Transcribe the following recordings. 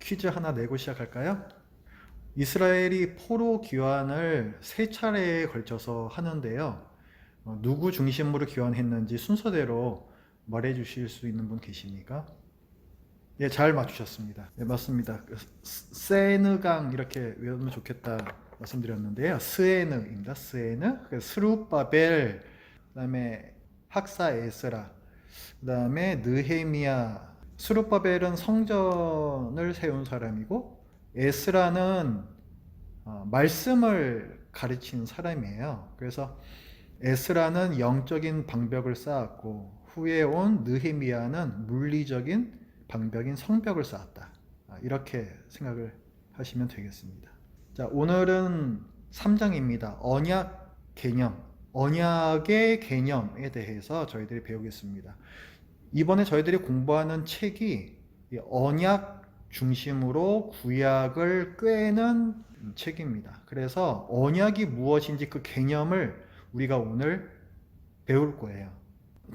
퀴즈 하나 내고 시작할까요? 이스라엘이 포로 귀환을 세 차례에 걸쳐서 하는데요. 누구 중심으로 귀환했는지 순서대로 말해 주실 수 있는 분 계십니까? 예, 잘 맞추셨습니다. 네, 맞습니다. 세느강 이렇게 외우면 좋겠다 말씀드렸는데요. 스에느입니다. 스에느, 스룹바벨, 그다음에 학사 에스라, 그다음에 느헤미야. 스룹바벨은 성전을 세운 사람이고 에스라는 말씀을 가르치는 사람이에요. 그래서 에스라는 영적인 방벽을 쌓았고 후에 온 느헤미야는 물리적인 방벽인 성벽을 쌓았다. 이렇게 생각을 하시면 되겠습니다. 자, 오늘은 3장입니다. 언약 개념, 언약의 개념에 대해서 저희들이 배우겠습니다. 이번에 저희들이 공부하는 책이 언약 중심으로 구약을 꿰는 책입니다. 그래서 언약이 무엇인지 그 개념을 우리가 오늘 배울 거예요.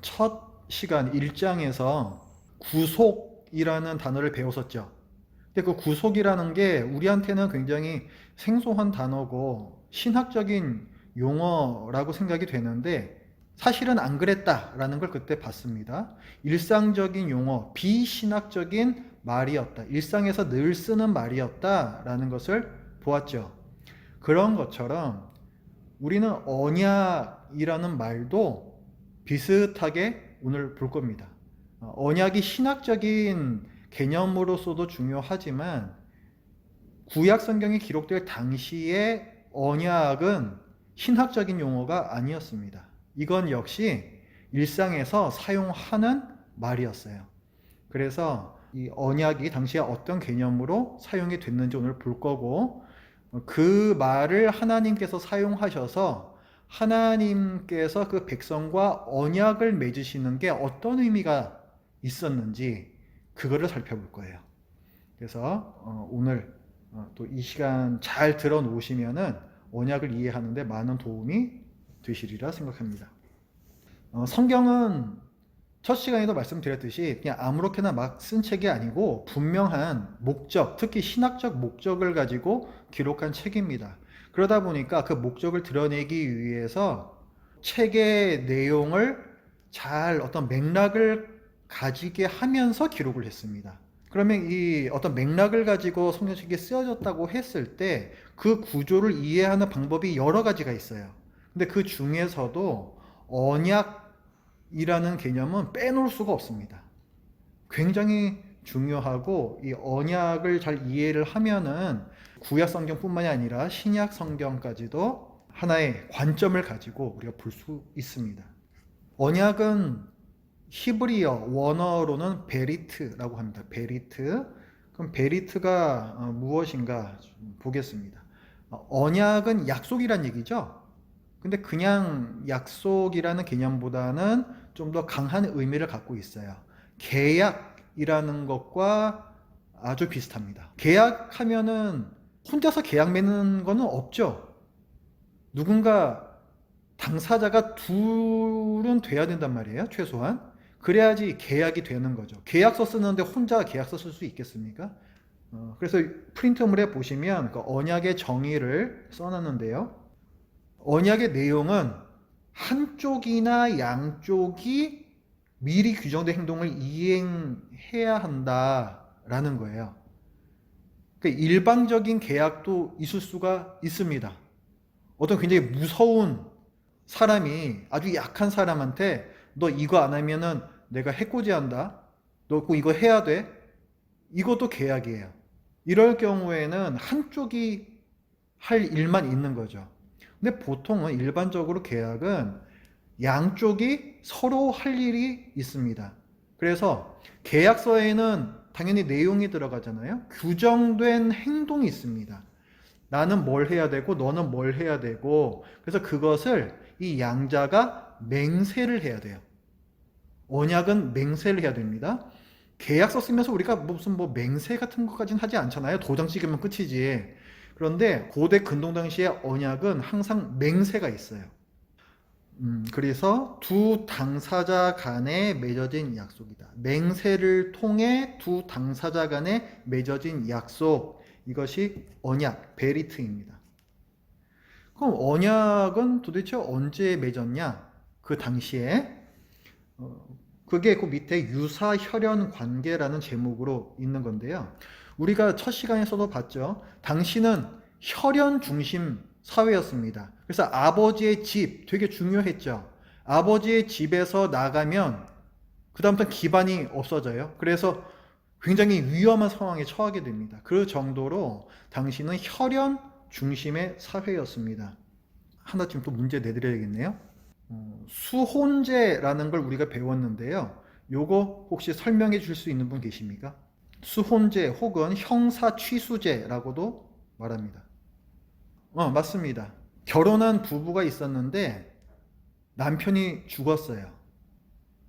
첫 시간 1장에서 구속이라는 단어를 배웠었죠. 근데 그 구속이라는 게 우리한테는 굉장히 생소한 단어고 신학적인 용어라고 생각이 되는데 사실은 안 그랬다라는 걸 그때 봤습니다. 일상적인 용어, 비신학적인 말이었다. 일상에서 늘 쓰는 말이었다라는 것을 보았죠. 그런 것처럼 우리는 언약이라는 말도 비슷하게 오늘 볼 겁니다. 언약이 신학적인 개념으로서도 중요하지만 구약 성경이 기록될 당시의 언약은 신학적인 용어가 아니었습니다. 이건 역시 일상에서 사용하는 말이었어요. 그래서 이 언약이 당시에 어떤 개념으로 사용이 됐는지 오늘 볼 거고 그 말을 하나님께서 사용하셔서 하나님께서 그 백성과 언약을 맺으시는 게 어떤 의미가 있었는지 그거를 살펴볼 거예요. 그래서 오늘 또 이 시간 잘 들어 놓으시면은 언약을 이해하는데 많은 도움이 되시리라 생각합니다. 성경은 첫 시간에도 말씀드렸듯이 그냥 아무렇게나 막 쓴 책이 아니고 분명한 목적, 특히 신학적 목적을 가지고 기록한 책입니다. 그러다 보니까 그 목적을 드러내기 위해서 책의 내용을 잘 어떤 맥락을 가지게 하면서 기록을 했습니다. 그러면 이 어떤 맥락을 가지고 성경책이 쓰여졌다고 했을 때 그 구조를 이해하는 방법이 여러 가지가 있어요. 근데 그 중에서도 언약이라는 개념은 빼놓을 수가 없습니다. 굉장히 중요하고 이 언약을 잘 이해를 하면은 구약 성경뿐만이 아니라 신약 성경까지도 하나의 관점을 가지고 우리가 볼 수 있습니다. 언약은 히브리어 원어로는 베리트라고 합니다. 베리트. 그럼 베리트가 무엇인가 보겠습니다. 언약은 약속이란 얘기죠. 근데 그냥 약속이라는 개념보다는 좀 더 강한 의미를 갖고 있어요. 계약이라는 것과 아주 비슷합니다. 계약하면은 혼자서 계약 맺는 거는 없죠. 누군가 당사자가 둘은 돼야 된단 말이에요. 최소한. 그래야지 계약이 되는 거죠. 계약서 쓰는데 혼자 계약서 쓸 수 있겠습니까? 그래서 프린트물에 보시면 그 언약의 정의를 써놨는데요. 언약의 내용은 한쪽이나 양쪽이 미리 규정된 행동을 이행해야 한다라는 거예요. 그러니까 일방적인 계약도 있을 수가 있습니다. 어떤 굉장히 무서운 사람이 아주 약한 사람한테 너 이거 안 하면은 내가 해코지한다. 너 꼭 이거 해야 돼. 이것도 계약이에요. 이럴 경우에는 한쪽이 할 일만 있는 거죠. 근데 보통은 일반적으로 계약은 양쪽이 서로 할 일이 있습니다. 그래서 계약서에는 당연히 내용이 들어가잖아요. 규정된 행동이 있습니다. 나는 뭘 해야 되고 너는 뭘 해야 되고 그래서 그것을 이 양자가 맹세를 해야 돼요. 언약은 맹세를 해야 됩니다. 계약서 쓰면서 우리가 무슨 맹세 같은 것까지는 하지 않잖아요. 도장 찍으면 끝이지. 그런데 고대 근동 당시의 언약은 항상 맹세가 있어요. 그래서 두 당사자 간에 맺어진 약속이다. 맹세를 통해 두 당사자 간에 맺어진 약속. 이것이 언약, 베리트입니다. 그럼 언약은 도대체 언제 맺었냐? 그 당시에 그게 그 밑에 유사혈연 관계라는 제목으로 있는 건데요. 우리가 첫 시간에서도 봤죠. 당시는 혈연 중심 사회였습니다. 그래서 아버지의 집 되게 중요했죠. 아버지의 집에서 나가면 그다음부터 기반이 없어져요. 그래서 굉장히 위험한 상황에 처하게 됩니다. 그 정도로 당시는 혈연 중심의 사회였습니다. 하나쯤 또 문제 내드려야겠네요. 수혼제라는 걸 우리가 배웠는데요. 요거 혹시 설명해 줄 수 있는 분 계십니까? 수혼제 혹은 형사취수제라고도 말합니다. 맞습니다. 결혼한 부부가 있었는데 남편이 죽었어요.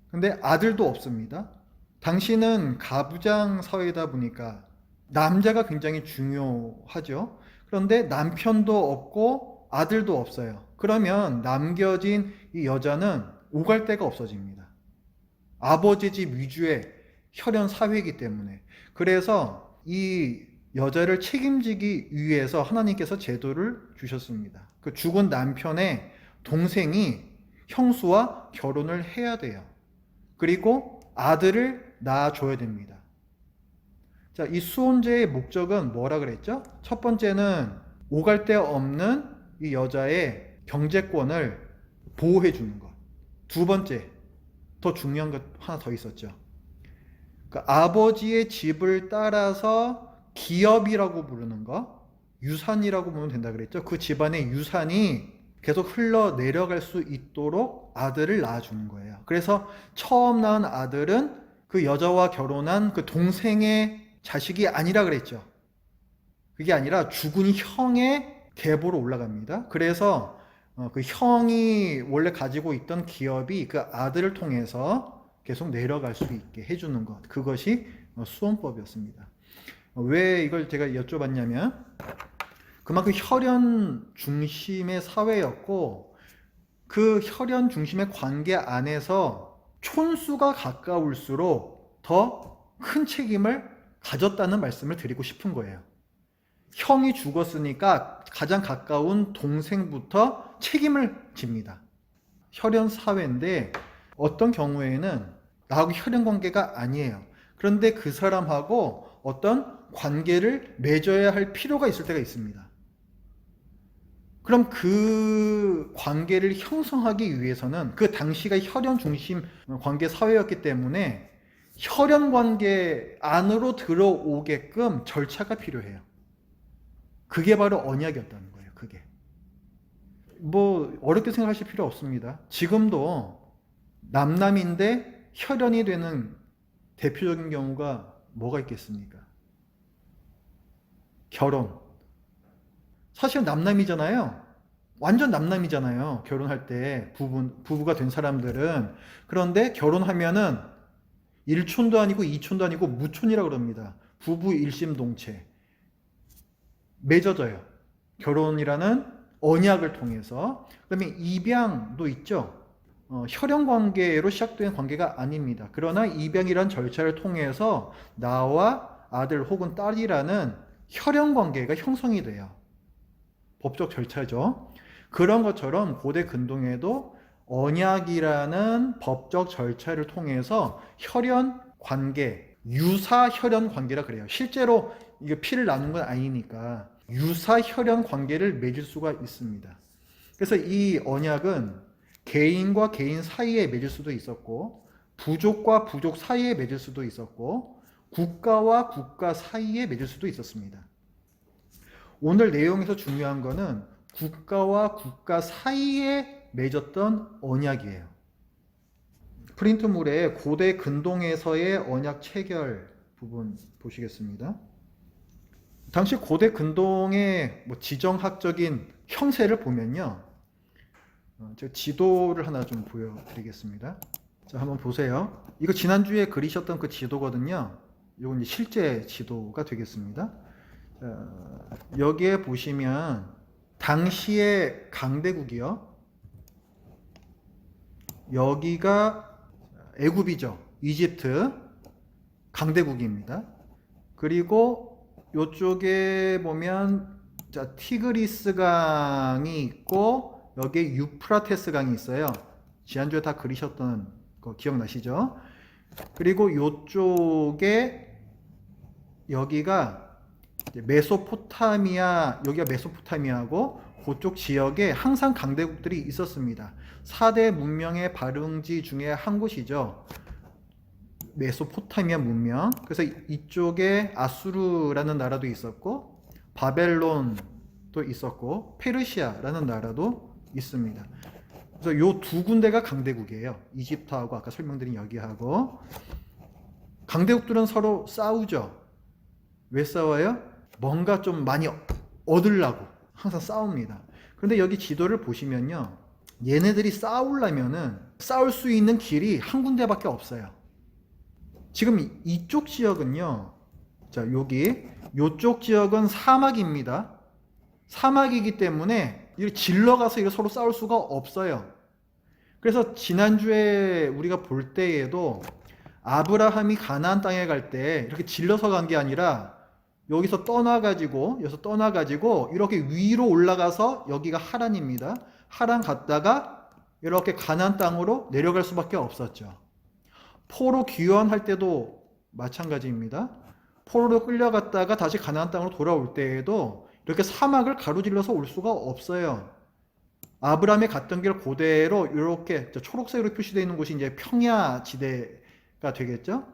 근데 아들도 없습니다. 당시는 가부장 사회다 보니까 남자가 굉장히 중요하죠. 그런데 남편도 없고 아들도 없어요. 그러면 남겨진 이 여자는 오갈 데가 없어집니다. 아버지 집 위주의 혈연 사회이기 때문에. 그래서 이 여자를 책임지기 위해서 하나님께서 제도를 주셨습니다. 그 죽은 남편의 동생이 형수와 결혼을 해야 돼요. 그리고 아들을 낳아줘야 됩니다. 자, 이 수혼제의 목적은 뭐라 그랬죠? 첫 번째는 오갈 데 없는 이 여자의 경제권을 보호해 주는 것. 두 번째, 더 중요한 것 하나 더 있었죠. 그러니까 아버지의 집을 따라서 기업이라고 부르는 거, 유산이라고 보면 된다 그랬죠. 그 집안의 유산이 계속 흘러 내려갈 수 있도록 아들을 낳아주는 거예요. 그래서 처음 낳은 아들은 그 여자와 결혼한 그 동생의 자식이 아니라 그랬죠. 그게 아니라 죽은 형의 계보로 올라갑니다. 그래서 그 형이 원래 가지고 있던 기업이 그 아들을 통해서 계속 내려갈 수 있게 해주는 것. 그것이 수혼법이었습니다. 왜 이걸 제가 여쭤봤냐면 그만큼 혈연 중심의 사회였고 그 혈연 중심의 관계 안에서 촌수가 가까울수록 더 큰 책임을 가졌다는 말씀을 드리고 싶은 거예요. 형이 죽었으니까 가장 가까운 동생부터 책임을 집니다. 혈연 사회인데 어떤 경우에는 나하고 혈연 관계가 아니에요. 그런데 그 사람하고 어떤 관계를 맺어야 할 필요가 있을 때가 있습니다. 그럼 그 관계를 형성하기 위해서는 그 당시가 혈연 중심 관계 사회였기 때문에 혈연 관계 안으로 들어오게끔 절차가 필요해요. 그게 바로 언약이었다는 거예요. 그게. 뭐 어렵게 생각하실 필요 없습니다. 지금도 남남인데 혈연이 되는 대표적인 경우가 뭐가 있겠습니까? 결혼. 사실 남남이잖아요. 완전 남남이잖아요. 결혼할 때 부부가 된 사람들은. 그런데 결혼하면은 일촌도 아니고 이촌도 아니고 무촌이라고 그럽니다. 부부 일심동체. 맺어져요. 결혼이라는 언약을 통해서. 그다음에 입양도 있죠. 혈연 관계로 시작된 관계가 아닙니다. 그러나 입양이란 절차를 통해서 나와 아들 혹은 딸이라는 혈연 관계가 형성이 돼요. 법적 절차죠. 그런 것처럼 고대 근동에도 언약이라는 법적 절차를 통해서 혈연 관계, 유사 혈연 관계라 그래요. 실제로 이게 피를 나눈 건 아니니까 유사 혈연 관계를 맺을 수가 있습니다. 그래서 이 언약은 개인과 개인 사이에 맺을 수도 있었고 부족과 부족 사이에 맺을 수도 있었고 국가와 국가 사이에 맺을 수도 있었습니다. 오늘 내용에서 중요한 거는 국가와 국가 사이에 맺었던 언약이에요. 프린트물에 고대 근동에서의 언약 체결 부분 보시겠습니다. 당시 고대 근동의 지정학적인 형세를 보면요. 제가 지도를 하나 좀 보여드리겠습니다. 자, 한번 보세요. 이거 지난주에 그리셨던 그 지도거든요. 이건 이제 실제 지도가 되겠습니다. 자, 여기에 보시면 당시의 강대국이요. 여기가 애굽이죠. 이집트 강대국입니다. 그리고 이쪽에 보면 자, 티그리스 강이 있고 여기에 유프라테스 강이 있어요. 지난주에 다 그리셨던 거 기억나시죠? 그리고 이쪽에 여기가 메소포타미아, 여기가 메소포타미아고 그쪽 지역에 항상 강대국들이 있었습니다. 4대 문명의 발흥지 중에 한 곳이죠. 메소포타미아 문명. 그래서 이쪽에 아수르라는 나라도 있었고 바벨론도 있었고 페르시아라는 나라도 있습니다. 그래서 요 두 군데가 강대국이에요. 이집트하고 아까 설명드린 여기하고. 강대국들은 서로 싸우죠. 왜 싸워요? 뭔가 좀 많이 얻으려고 항상 싸웁니다. 그런데 여기 지도를 보시면요, 얘네들이 싸우려면은 싸울 수 있는 길이 한 군데밖에 없어요. 지금 이쪽 지역은요, 자, 요쪽 지역은 사막입니다. 사막이기 때문에 질러가서 이거 서로 싸울 수가 없어요. 그래서 지난주에 우리가 볼 때에도 아브라함이 가나안 땅에 갈 때 이렇게 질러서 간 게 아니라 여기서 떠나가지고 이렇게 위로 올라가서 여기가 하란입니다. 하란 갔다가 이렇게 가나안 땅으로 내려갈 수밖에 없었죠. 포로 귀환할 때도 마찬가지입니다. 포로로 끌려갔다가 다시 가나안 땅으로 돌아올 때에도 이렇게 사막을 가로질러서 올 수가 없어요. 아브라함이 갔던 길 그대로 이렇게 초록색으로 표시되어 있는 곳이 이제 평야 지대가 되겠죠.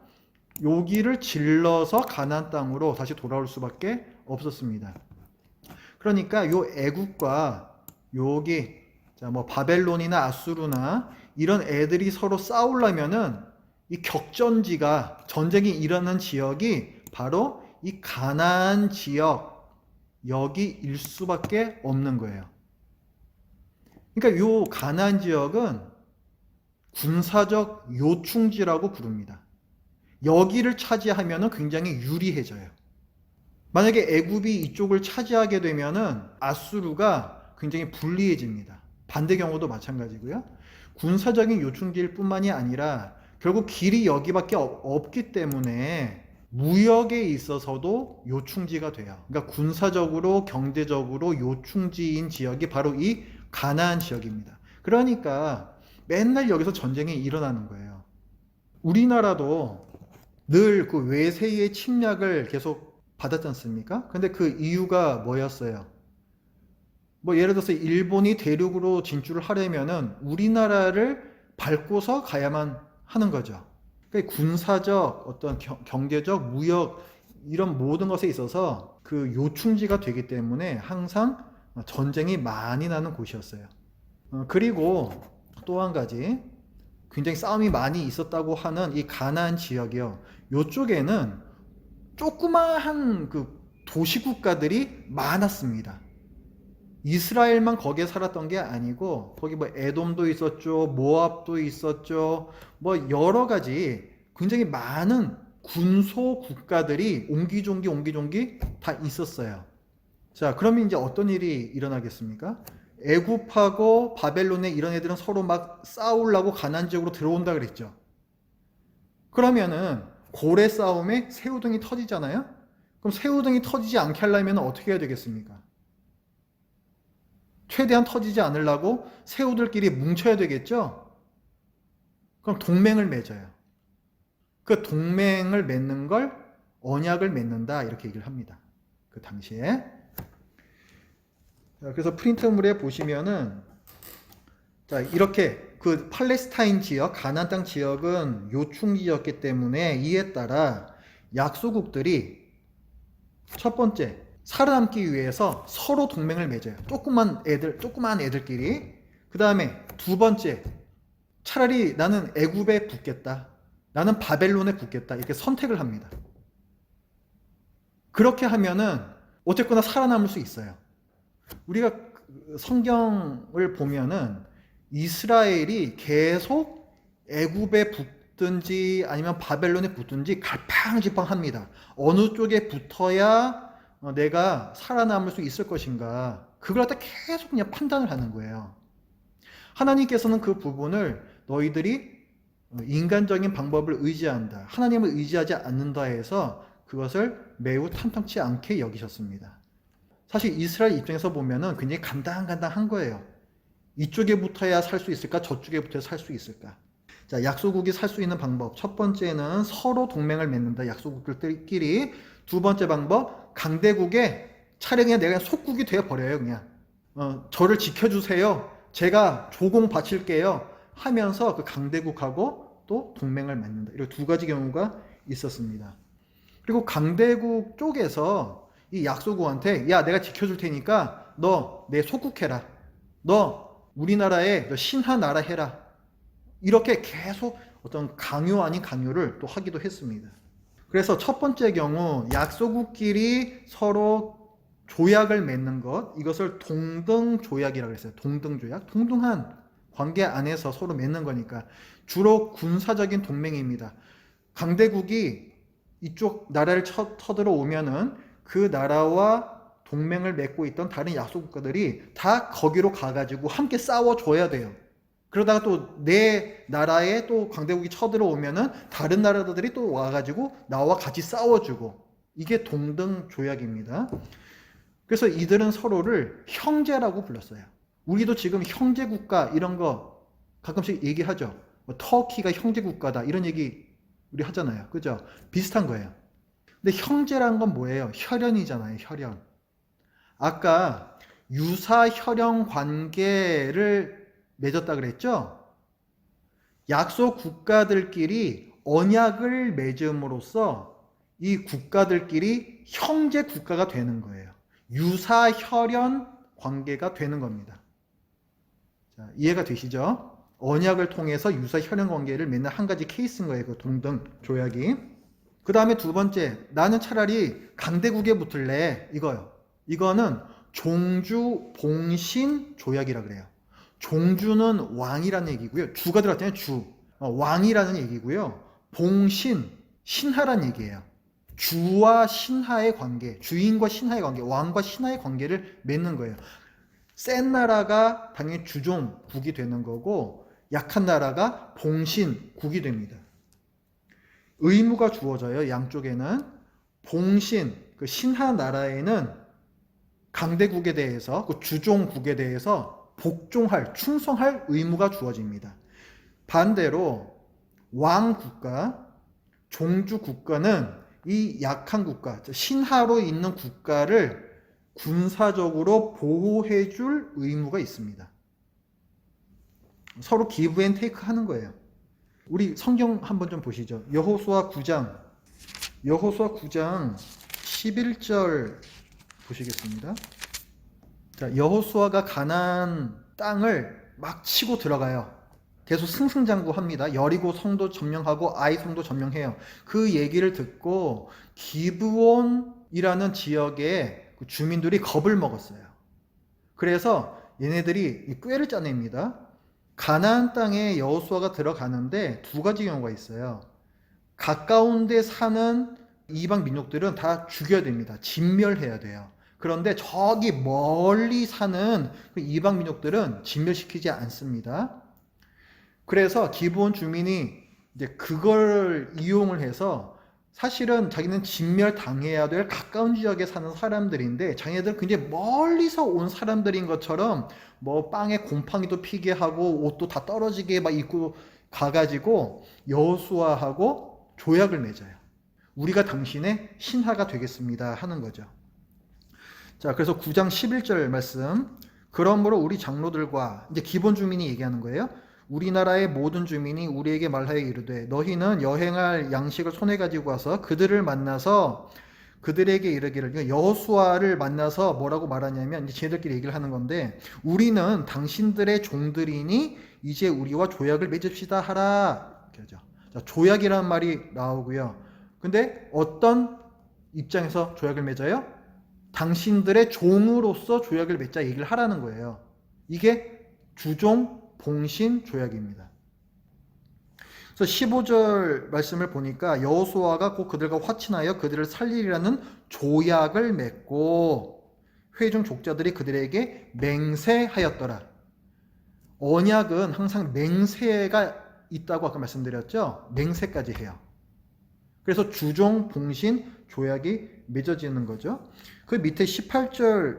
여기를 질러서 가나안 땅으로 다시 돌아올 수밖에 없었습니다. 그러니까 요 애국과 여기 뭐 바벨론이나 아수르나 이런 애들이 서로 싸우려면은 이 격전지가 전쟁이 일어나는 지역이 바로 이 가나안 지역 여기일 수밖에 없는 거예요. 그러니까 요 가나안 지역은 군사적 요충지라고 부릅니다. 여기를 차지하면은 굉장히 유리해져요. 만약에 애굽이 이쪽을 차지하게 되면은 아수르가 굉장히 불리해집니다. 반대 경우도 마찬가지고요. 군사적인 요충지일 뿐만이 아니라 결국 길이 여기밖에 없기 때문에 무역에 있어서도 요충지가 돼요. 그러니까 군사적으로 경제적으로 요충지인 지역이 바로 이 가나안 지역입니다. 그러니까 맨날 여기서 전쟁이 일어나는 거예요. 우리나라도 늘 그 외세의 침략을 계속 받았지 않습니까? 근데 그 이유가 뭐였어요? 뭐 예를 들어서 일본이 대륙으로 진출을 하려면은 우리나라를 밟고서 가야만 하는 거죠. 그러니까 군사적, 어떤 경제적, 무역 이런 모든 것에 있어서 그 요충지가 되기 때문에 항상 전쟁이 많이 나는 곳이었어요. 그리고 또 한 가지 굉장히 싸움이 많이 있었다고 하는 이 가나안 지역이요. 요쪽에는 조그마한 그 도시국가들이 많았습니다. 이스라엘만 거기에 살았던 게 아니고 거기 뭐 에돔도 있었죠, 모압도 있었죠, 뭐 여러 가지 굉장히 많은 군소 국가들이 옹기종기 다 있었어요. 자, 그러면 이제 어떤 일이 일어나겠습니까? 애굽하고 바벨론의 이런 애들은 서로 막 싸우려고 가나안 지역으로 들어온다 그랬죠. 그러면은 고래 싸움에 새우등이 터지잖아요. 그럼 새우등이 터지지 않게 하려면 어떻게 해야 되겠습니까? 최대한 터지지 않으려고 새우들끼리 뭉쳐야 되겠죠? 그럼 동맹을 맺어요. 그 동맹을 맺는 걸 언약을 맺는다 이렇게 얘기를 합니다. 그 당시에. 그래서 프린트물에 보시면은 자, 이렇게 그 팔레스타인 지역, 가나안 땅 지역은 요충지였기 때문에 이에 따라 약소국들이 첫 번째 살아남기 위해서 서로 동맹을 맺어요. 조그만 애들끼리. 그 다음에 두 번째, 차라리 나는 애굽에 붙겠다. 나는 바벨론에 붙겠다. 이렇게 선택을 합니다. 그렇게 하면은 어쨌거나 살아남을 수 있어요. 우리가 성경을 보면은 이스라엘이 계속 애굽에 붙든지 아니면 바벨론에 붙든지 갈팡질팡합니다. 어느 쪽에 붙어야 내가 살아남을 수 있을 것인가, 그걸 갖다 계속 그냥 판단을 하는 거예요. 하나님께서는 그 부분을 너희들이 인간적인 방법을 의지한다, 하나님을 의지하지 않는다 해서 그것을 매우 탐탁치 않게 여기셨습니다. 사실 이스라엘 입장에서 보면은 굉장히 간당간당한 거예요. 이쪽에 붙어야 살 수 있을까? 저쪽에 붙어야 살 수 있을까? 자, 약소국이 살 수 있는 방법. 첫 번째는 서로 동맹을 맺는다. 약소국들끼리. 두 번째 방법, 강대국에 차라리 그냥 내가 속국이 되어버려요. 그냥. 저를 지켜주세요. 제가 조공 바칠게요. 하면서 그 강대국하고 또 동맹을 맺는다. 이렇게 두 가지 경우가 있었습니다. 그리고 강대국 쪽에서 이 약소국한테 야, 내가 지켜줄 테니까 너 내 속국해라. 너 우리나라에 너 신하 나라 해라. 이렇게 계속 어떤 강요 아닌 강요를 또 하기도 했습니다. 그래서 첫 번째 경우 약소국끼리 서로 조약을 맺는 것, 이것을 동등조약이라고 했어요. 동등조약. 동등한 관계 안에서 서로 맺는 거니까 주로 군사적인 동맹입니다. 강대국이 이쪽 나라를 쳐들어 오면은 그 나라와 동맹을 맺고 있던 다른 약소국가들이 다 거기로 가가지고 함께 싸워줘야 돼요. 그러다가 또 내 나라에 또 강대국이 쳐들어오면은 다른 나라들이 또 와가지고 나와 같이 싸워주고, 이게 동등조약입니다. 그래서 이들은 서로를 형제라고 불렀어요. 우리도 지금 형제국가 이런 거 가끔씩 얘기하죠. 뭐 터키가 형제국가다 이런 얘기 우리 하잖아요. 그죠? 비슷한 거예요. 근데 형제라는 건 뭐예요? 혈연이잖아요. 혈연. 아까 유사혈연 관계를 맺었다 그랬죠? 약소 국가들끼리 언약을 맺음으로써 이 국가들끼리 형제 국가가 되는 거예요. 유사혈연 관계가 되는 겁니다. 자, 이해가 되시죠? 언약을 통해서 유사혈연 관계를 맺는 한 가지 케이스인 거예요. 그 동등 조약이. 그 다음에 두 번째, 나는 차라리 강대국에 붙을래. 이거요. 이거는 종주 봉신 조약이라 그래요. 종주는 왕이라는 얘기고요. 주가 들어갔잖아요. 주. 왕이라는 얘기고요. 봉신, 신하란 얘기예요. 주와 신하의 관계, 주인과 신하의 관계, 왕과 신하의 관계를 맺는 거예요. 센 나라가 당연히 주종국이 되는 거고, 약한 나라가 봉신국이 됩니다. 의무가 주어져요. 양쪽에는. 봉신, 그 신하 나라에는 강대국에 대해서, 그 주종국에 대해서 복종할, 충성할 의무가 주어집니다. 반대로 왕국가, 종주국가는 이 약한 국가, 신하로 있는 국가를 군사적으로 보호해줄 의무가 있습니다. 서로 기브 앤 테이크 하는 거예요. 우리 성경 한번 좀 보시죠. 여호수아 9장 11절 보시겠습니다. 자, 여호수아가 가나안 땅을 막 치고 들어가요. 계속 승승장구합니다. 여리고 성도 점령하고 아이 성도 점령해요. 그 얘기를 듣고 기브온이라는 지역의 주민들이 겁을 먹었어요. 그래서 얘네들이 꾀를 짜냅니다. 가나안 땅에 여호수아가 들어가는데 두 가지 경우가 있어요. 가까운 데 사는 이방 민족들은 다 죽여야 됩니다. 진멸해야 돼요. 그런데 저기 멀리 사는 이방 민족들은 진멸시키지 않습니다. 그래서 기브온 주민이 이제 그걸 이용을 해서 사실은 자기는 진멸당해야 될 가까운 지역에 사는 사람들인데 자기네들은 굉장히 멀리서 온 사람들인 것처럼 뭐 빵에 곰팡이도 피게 하고 옷도 다 떨어지게 막 입고 가가지고 여호수아하고 조약을 맺어요. 우리가 당신의 신하가 되겠습니다 하는 거죠. 자, 그래서 9장 11절 말씀. 그러므로 우리 장로들과, 이제 기본 주민이 얘기하는 거예요. 우리나라의 모든 주민이 우리에게 말하여 이르되 너희는 여행할 양식을 손에 가지고 와서 그들을 만나서 그들에게 이르기를, 여호수아를 만나서 뭐라고 말하냐면 이제 쟤들끼리 얘기를 하는 건데, 우리는 당신들의 종들이니 이제 우리와 조약을 맺읍시다 하라. 그죠? 자, 조약이라는 말이 나오고요. 근데 어떤 입장에서 조약을 맺어요? 당신들의 종으로서 조약을 맺자 얘기를 하라는 거예요. 이게 주종 봉신 조약입니다. 그래서 15절 말씀을 보니까 여호수아가 곧 그들과 화친하여 그들을 살리리라는 조약을 맺고 회중 족자들이 그들에게 맹세하였더라. 언약은 항상 맹세가 있다고 아까 말씀드렸죠. 맹세까지 해요. 그래서 주종, 봉신, 조약이 맺어지는 거죠. 그 밑에 18절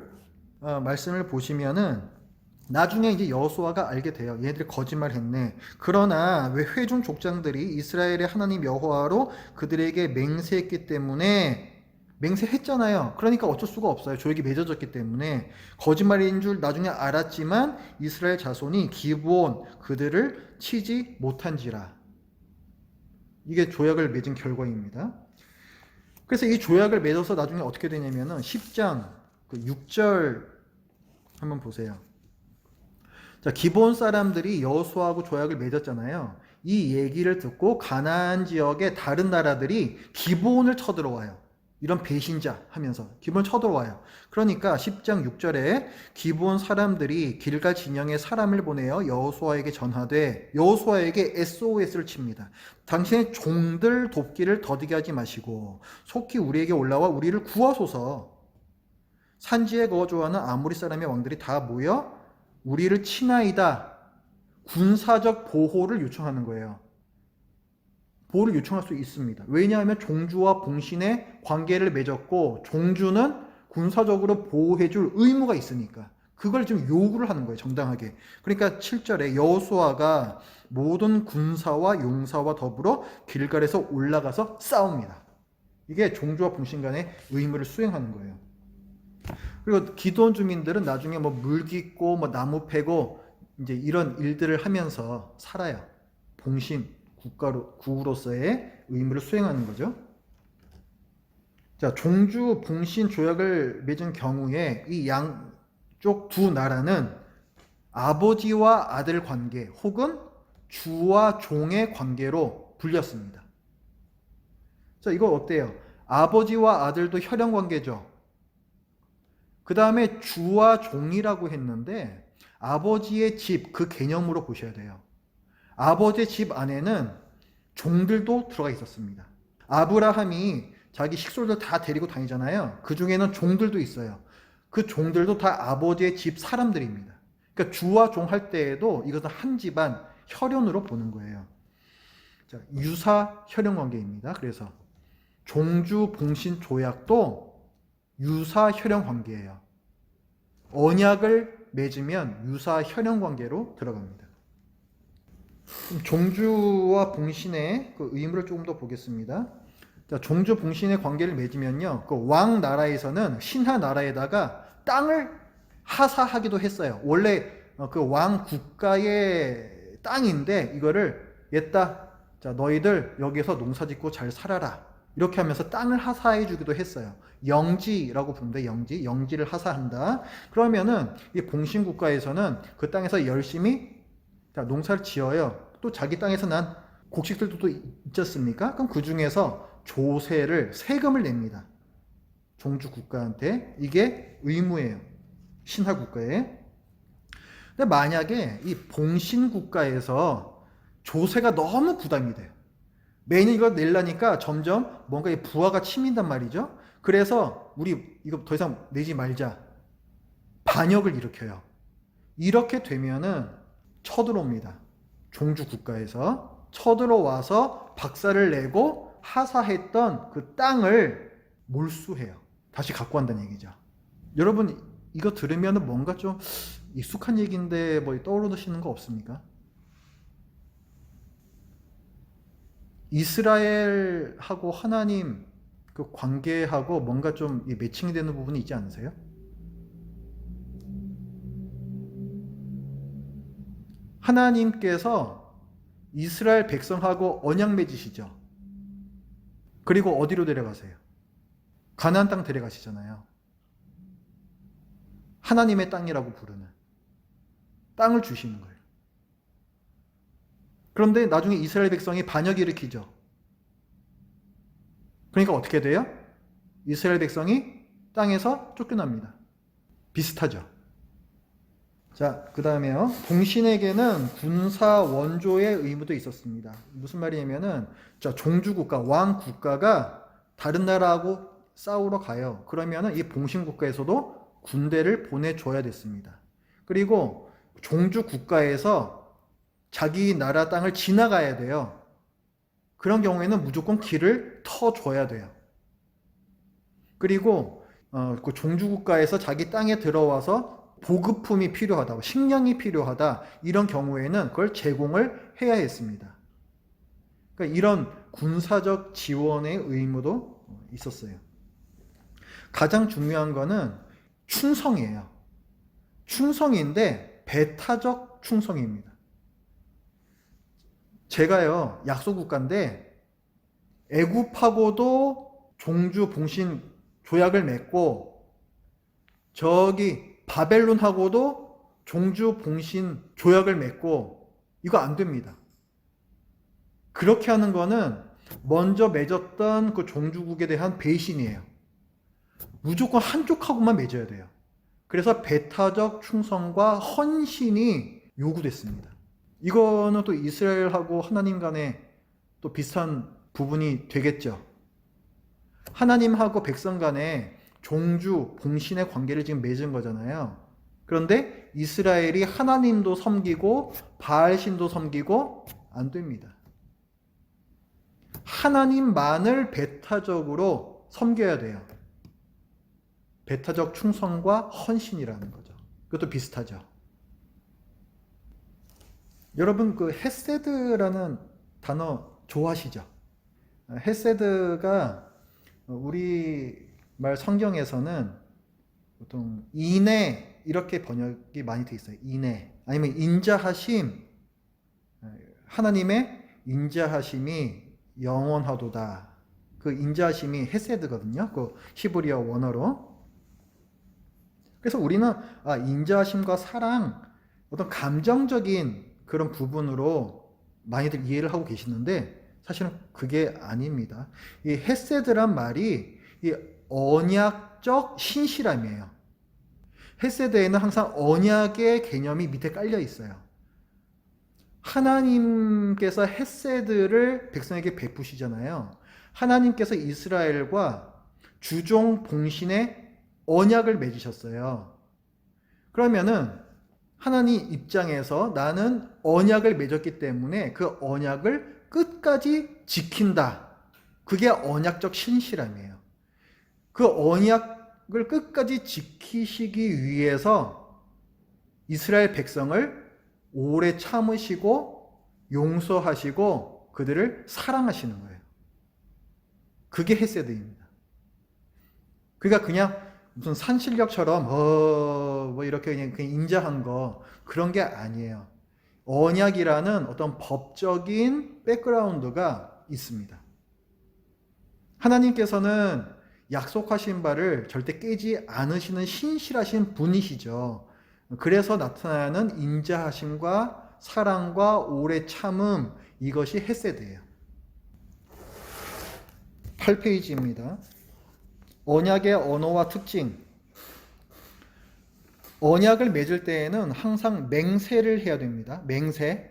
말씀을 보시면은 나중에 이제 여호수아가 알게 돼요. 얘들이 거짓말했네. 그러나 왜 회중 족장들이 이스라엘의 하나님 여호와로 그들에게 맹세했기 때문에 맹세했잖아요. 그러니까 어쩔 수가 없어요. 조약이 맺어졌기 때문에 거짓말인 줄 나중에 알았지만 이스라엘 자손이 기브온 그들을 치지 못한지라. 이게 조약을 맺은 결과입니다. 그래서 이 조약을 맺어서 나중에 어떻게 되냐면은 10장 6절 한번 보세요. 자, 기브온 사람들이 여호수아하고 조약을 맺었잖아요. 이 얘기를 듣고 가나안 지역의 다른 나라들이 기브온을 쳐들어와요. 이런 배신자 하면서 기브온 쳐들어와요. 그러니까 10장 6절에 기브온 사람들이 길갈 진영에 사람을 보내어 여호수아에게 전하되 여호수아에게 SOS를 칩니다. 당신의 종들 돕기를 더디게 하지 마시고 속히 우리에게 올라와 우리를 구하소서. 산지에 거주하는 아모리 사람의 왕들이 다 모여 우리를 치나이다. 군사적 보호를 요청하는 거예요. 보호를 요청할 수 있습니다. 왜냐하면 종주와 봉신의 관계를 맺었고 종주는 군사적으로 보호해줄 의무가 있으니까 그걸 지금 요구를 하는 거예요. 정당하게. 그러니까 7절에 여호수아가 모든 군사와 용사와 더불어 길갈에서 올라가서 싸웁니다. 이게 종주와 봉신 간의 의무를 수행하는 거예요. 그리고 기드온 주민들은 나중에 물 깃고 나무 패고 이제 이런 일들을 하면서 살아요. 봉신 국으로서의 의무를 수행하는 거죠. 자, 종주 봉신 조약을 맺은 경우에 이 양쪽 두 나라는 아버지와 아들 관계 혹은 주와 종의 관계로 불렸습니다. 자, 이거 어때요? 아버지와 아들도 혈연 관계죠. 그 다음에 주와 종이라고 했는데 아버지의 집 그 개념으로 보셔야 돼요. 아버지의 집 안에는 종들도 들어가 있었습니다. 아브라함이 자기 식솔들 다 데리고 다니잖아요. 그 중에는 종들도 있어요. 그 종들도 다 아버지의 집 사람들입니다. 그러니까 주와 종 할 때에도 이것은 한 집안 혈연으로 보는 거예요. 자, 유사 혈연 관계입니다. 그래서 종주 봉신 조약도 유사 혈연 관계예요. 언약을 맺으면 유사 혈연 관계로 들어갑니다. 종주와 봉신의 그 의무를 조금 더 보겠습니다. 자, 종주 봉신의 관계를 맺으면요, 그 왕 나라에서는 신하 나라에다가 땅을 하사하기도 했어요. 원래 그 왕 국가의 땅인데 이거를 옛다. 자, 너희들 여기서 농사짓고 잘 살아라. 이렇게 하면서 땅을 하사해 주기도 했어요. 영지라고 부르는데 영지를 하사한다. 그러면은 이 봉신 국가에서는 그 땅에서 열심히 농사를 지어요. 또 자기 땅에서 난 곡식들도 또 있지 않습니까? 그럼 그 중에서 조세를 세금을 냅니다. 종주 국가한테. 이게 의무예요. 신하 국가에. 근데 만약에 이 봉신 국가에서 조세가 너무 부담이 돼요. 매년 이걸 내려니까 점점 뭔가 부하가 치민단 말이죠. 그래서 우리 이거 더 이상 내지 말자. 반역을 일으켜요. 이렇게 되면은 쳐들어옵니다. 종주 국가에서 쳐들어와서 박살을 내고 하사했던 그 땅을 몰수해요. 다시 갖고 간다는 얘기죠. 여러분 이거 들으면 뭔가 좀 익숙한 얘기인데 떠오르시는 거 없습니까? 이스라엘하고 하나님 그 관계하고 뭔가 좀 매칭이 되는 부분이 있지 않으세요? 하나님께서 이스라엘 백성하고 언약 맺으시죠. 그리고 어디로 데려가세요? 가나안 땅 데려가시잖아요. 하나님의 땅이라고 부르는 땅을 주시는 거예요. 그런데 나중에 이스라엘 백성이 반역을 일으키죠. 그러니까 어떻게 돼요? 이스라엘 백성이 땅에서 쫓겨납니다. 비슷하죠. 자, 그 다음에요. 봉신에게는 군사 원조의 의무도 있었습니다. 무슨 말이냐면은, 자, 종주국가, 왕국가가 다른 나라하고 싸우러 가요. 그러면은 이 봉신국가에서도 군대를 보내줘야 됐습니다. 그리고 종주 국가에서 자기 나라 땅을 지나가야 돼요. 그런 경우에는 무조건 길을 터줘야 돼요. 그리고 그 종주 국가에서 자기 땅에 들어와서 보급품이 필요하다, 식량이 필요하다, 이런 경우에는 그걸 제공을 해야 했습니다. 그러니까 이런 군사적 지원의 의무도 있었어요. 가장 중요한 거는 충성이에요. 충성인데 배타적 충성입니다. 제가요, 약소국가인데 애굽하고도 종주 봉신 조약을 맺고 저기 바벨론하고도 종주 봉신 조약을 맺고 이거 안 됩니다. 그렇게 하는 거는 먼저 맺었던 그 종주국에 대한 배신이에요. 무조건 한쪽하고만 맺어야 돼요. 그래서 배타적 충성과 헌신이 요구됐습니다. 이거는 또 이스라엘하고 하나님 간에 또 비슷한 부분이 되겠죠. 하나님하고 백성 간에 종주, 봉신의 관계를 지금 맺은 거잖아요. 그런데 이스라엘이 하나님도 섬기고 바알신도 섬기고 안 됩니다. 하나님만을 배타적으로 섬겨야 돼요. 배타적 충성과 헌신이라는 거죠. 그것도 비슷하죠. 여러분 그 헤세드라는 단어 좋아하시죠? 헤세드가 우리말 성경에서는 보통 인애 이렇게 번역이 많이 돼 있어요. 인애 아니면 인자하심, 하나님의 인자하심이 영원하도다. 그 인자하심이 헤세드거든요. 그 히브리어 원어로. 그래서 우리는 인자하심과 사랑, 어떤 감정적인 그런 부분으로 많이들 이해를 하고 계시는데 사실은 그게 아닙니다. 이 헤세드란 말이 이 언약적 신실함이에요. 헤세드에는 항상 언약의 개념이 밑에 깔려 있어요. 하나님께서 헤세드를 백성에게 베푸시잖아요. 하나님께서 이스라엘과 주종 봉신의 언약을 맺으셨어요. 그러면은 하나님 입장에서 나는 언약을 맺었기 때문에 그 언약을 끝까지 지킨다. 그게 언약적 신실함이에요. 그 언약을 끝까지 지키시기 위해서 이스라엘 백성을 오래 참으시고 용서하시고 그들을 사랑하시는 거예요. 그게 헤세드입니다. 그러니까 그냥 무슨 산신령처럼 뭐 이렇게 그냥 인자한 거 그런 게 아니에요. 언약이라는 어떤 법적인 백그라운드가 있습니다. 하나님께서는 약속하신 바를 절대 깨지 않으시는 신실하신 분이시죠. 그래서 나타나는 인자하심과 사랑과 오래 참음, 이것이 헤세드예요. 8페이지입니다. 언약의 언어와 특징. 언약을 맺을 때에는 항상 맹세를 해야 됩니다. 맹세.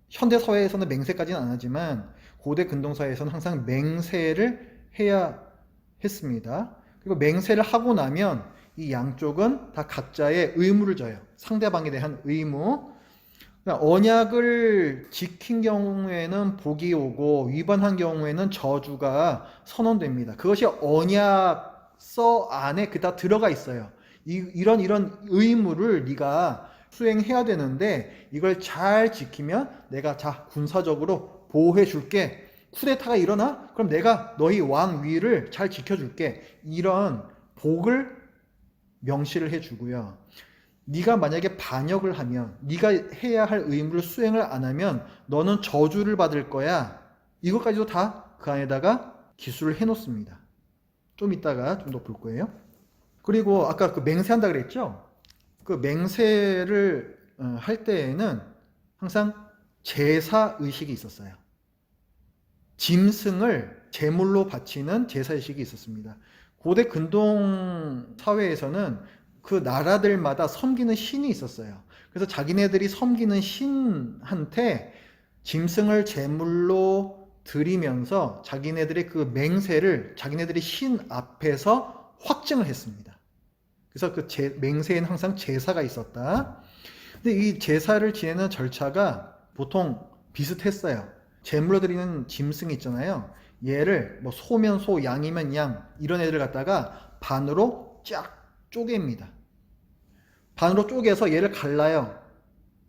현대 사회에서는 맹세까지는 안 하지만 고대 근동사회에서는 항상 맹세를 해야 했습니다. 그리고 맹세를 하고 나면 이 양쪽은 다 각자의 의무를 져요. 상대방에 대한 의무. 언약을 지킨 경우에는 복이 오고 위반한 경우에는 저주가 선언됩니다. 그것이 언약서 안에 다 들어가 있어요. 이런 의무를 네가 수행해야 되는데 이걸 잘 지키면 내가 군사적으로 보호해 줄게. 쿠데타가 일어나? 그럼 내가 너희 왕 위를 잘 지켜줄게. 이런 복을 명시를 해주고요. 네가 만약에 반역을 하면, 네가 해야 할 의무를 수행을 안 하면 너는 저주를 받을 거야. 이것까지도 다 그 안에다가 기술을 해놓습니다. 좀 이따가 좀 더 볼 거예요. 그리고 아까 그 맹세한다 그랬죠? 그 맹세를 할 때에는 항상 제사 의식이 있었어요. 짐승을 제물로 바치는 제사 의식이 있었습니다. 고대 근동 사회에서는 그 나라들마다 섬기는 신이 있었어요. 그래서 자기네들이 섬기는 신한테 짐승을 제물로 드리면서 자기네들의 그 맹세를 자기네들이 신 앞에서 확증을 했습니다. 그래서 그 맹세에는 항상 제사가 있었다. 근데 이 제사를 지내는 절차가 보통 비슷했어요. 제물로 드리는 짐승 있잖아요. 얘를 뭐 소면 소, 양이면 양 이런 애들 갖다가 반으로 쫙 쪼갭니다. 반으로 쪼개서 얘를 갈라요.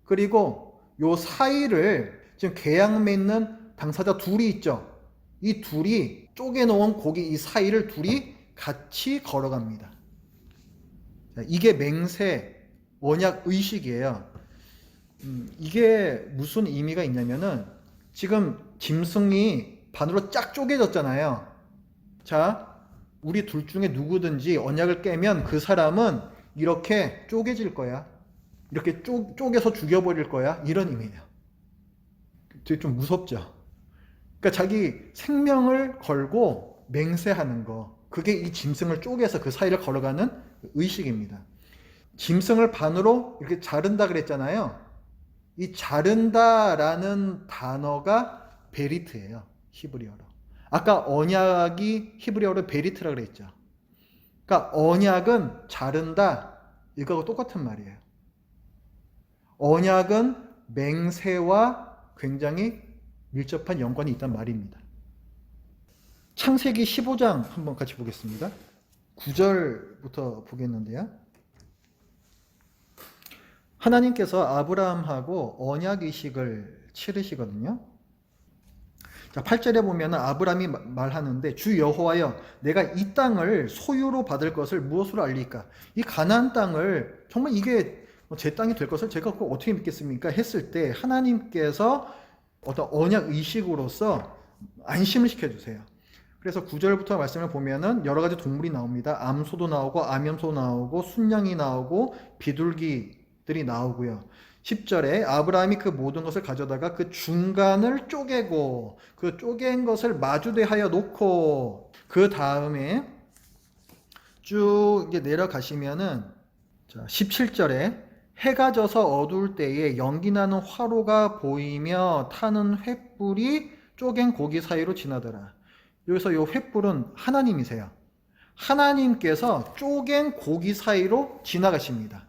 그리고 요 사이를 지금 계약 맺는 당사자 둘이 있죠. 이 둘이 쪼개놓은 고기 이 사이를 둘이 같이 걸어갑니다. 자, 이게 맹세 언약 의식이에요. 이게 무슨 의미가 있냐면은 지금 짐승이 반으로 쫙 쪼개졌잖아요. 자, 우리 둘 중에 누구든지 언약을 깨면 그 사람은 이렇게 쪼개질 거야. 이렇게 쪼개서 죽여버릴 거야. 이런 의미예요. 되게 좀 무섭죠. 그러니까 자기 생명을 걸고 맹세하는 거. 그게 이 짐승을 쪼개서 그 사이를 걸어가는 의식입니다. 짐승을 반으로 이렇게 자른다 그랬잖아요. 이 자른다라는 단어가 베리트예요. 히브리어로. 아까 언약이 히브리어로 베리트라 그랬죠. 그러니까 언약은 자른다 이거하고 똑같은 말이에요. 언약은 맹세와 굉장히 밀접한 연관이 있단 말입니다. 창세기 15장 한번 같이 보겠습니다. 9절부터 보겠는데요. 하나님께서 아브라함하고 언약이식을 치르시거든요. 자, 8절에 보면 아브라함이 말하는데 주 여호와여 내가 이 땅을 소유로 받을 것을 무엇으로 알리까? 이 가나안 땅을 정말 이게 제 땅이 될 것을 제가 꼭 어떻게 믿겠습니까? 했을 때 하나님께서 어떤 언약 의식으로서 안심을 시켜주세요. 그래서 9절부터 말씀을 보면은 여러 가지 동물이 나옵니다. 암소도 나오고 암염소 나오고 순양이 나오고 비둘기들이 나오고요. 10절에 아브라함이 그 모든 것을 가져다가 그 중간을 쪼개고 그 쪼갠 것을 마주대하여 놓고 그 다음에 쭉 이제 내려가시면은 자, 17절에 해가 져서 어두울 때에 연기나는 화로가 보이며 타는 횃불이 쪼갠 고기 사이로 지나더라. 여기서 이 횃불은 하나님이세요. 하나님께서 쪼갠 고기 사이로 지나가십니다.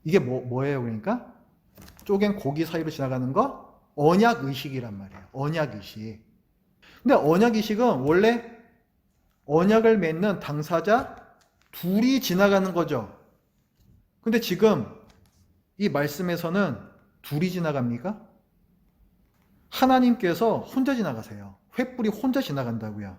이게 뭐예요? 그러니까 쪼갠 고기 사이로 지나가는 거 언약 의식이란 말이에요. 언약 의식. 근데 언약 의식은 원래 언약을 맺는 당사자 둘이 지나가는 거죠. 근데 지금 이 말씀에서는 둘이 지나갑니까? 하나님께서 혼자 지나가세요. 횃불이 혼자 지나간다고요.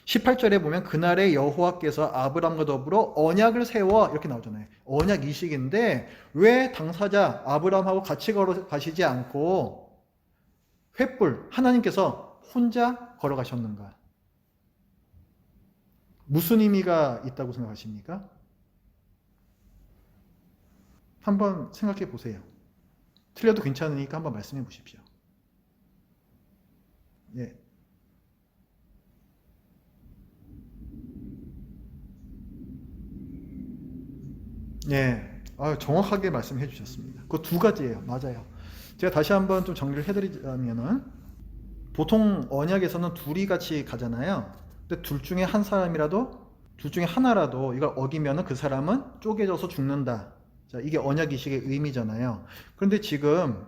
18절에 보면 그날에 여호와께서 아브람과 더불어 언약을 세워 이렇게 나오잖아요. 언약 이식인데 왜 당사자 아브람하고 같이 걸어가시지 않고 횃불 하나님께서 혼자 걸어가셨는가? 무슨 의미가 있다고 생각하십니까? 한번 생각해 보세요. 틀려도 괜찮으니까 한번 말씀해 보십시오. 예. 예. 정확하게 말씀해 주셨습니다. 그 두 가지예요. 맞아요. 제가 다시 한번 좀 정리를 해드리자면은 보통 언약에서는 둘이 같이 가잖아요. 근데 둘 중에 한 사람이라도 둘 중에 하나라도 이걸 어기면은 그 사람은 쪼개져서 죽는다. 자, 이게 언약이식의 의미잖아요. 그런데 지금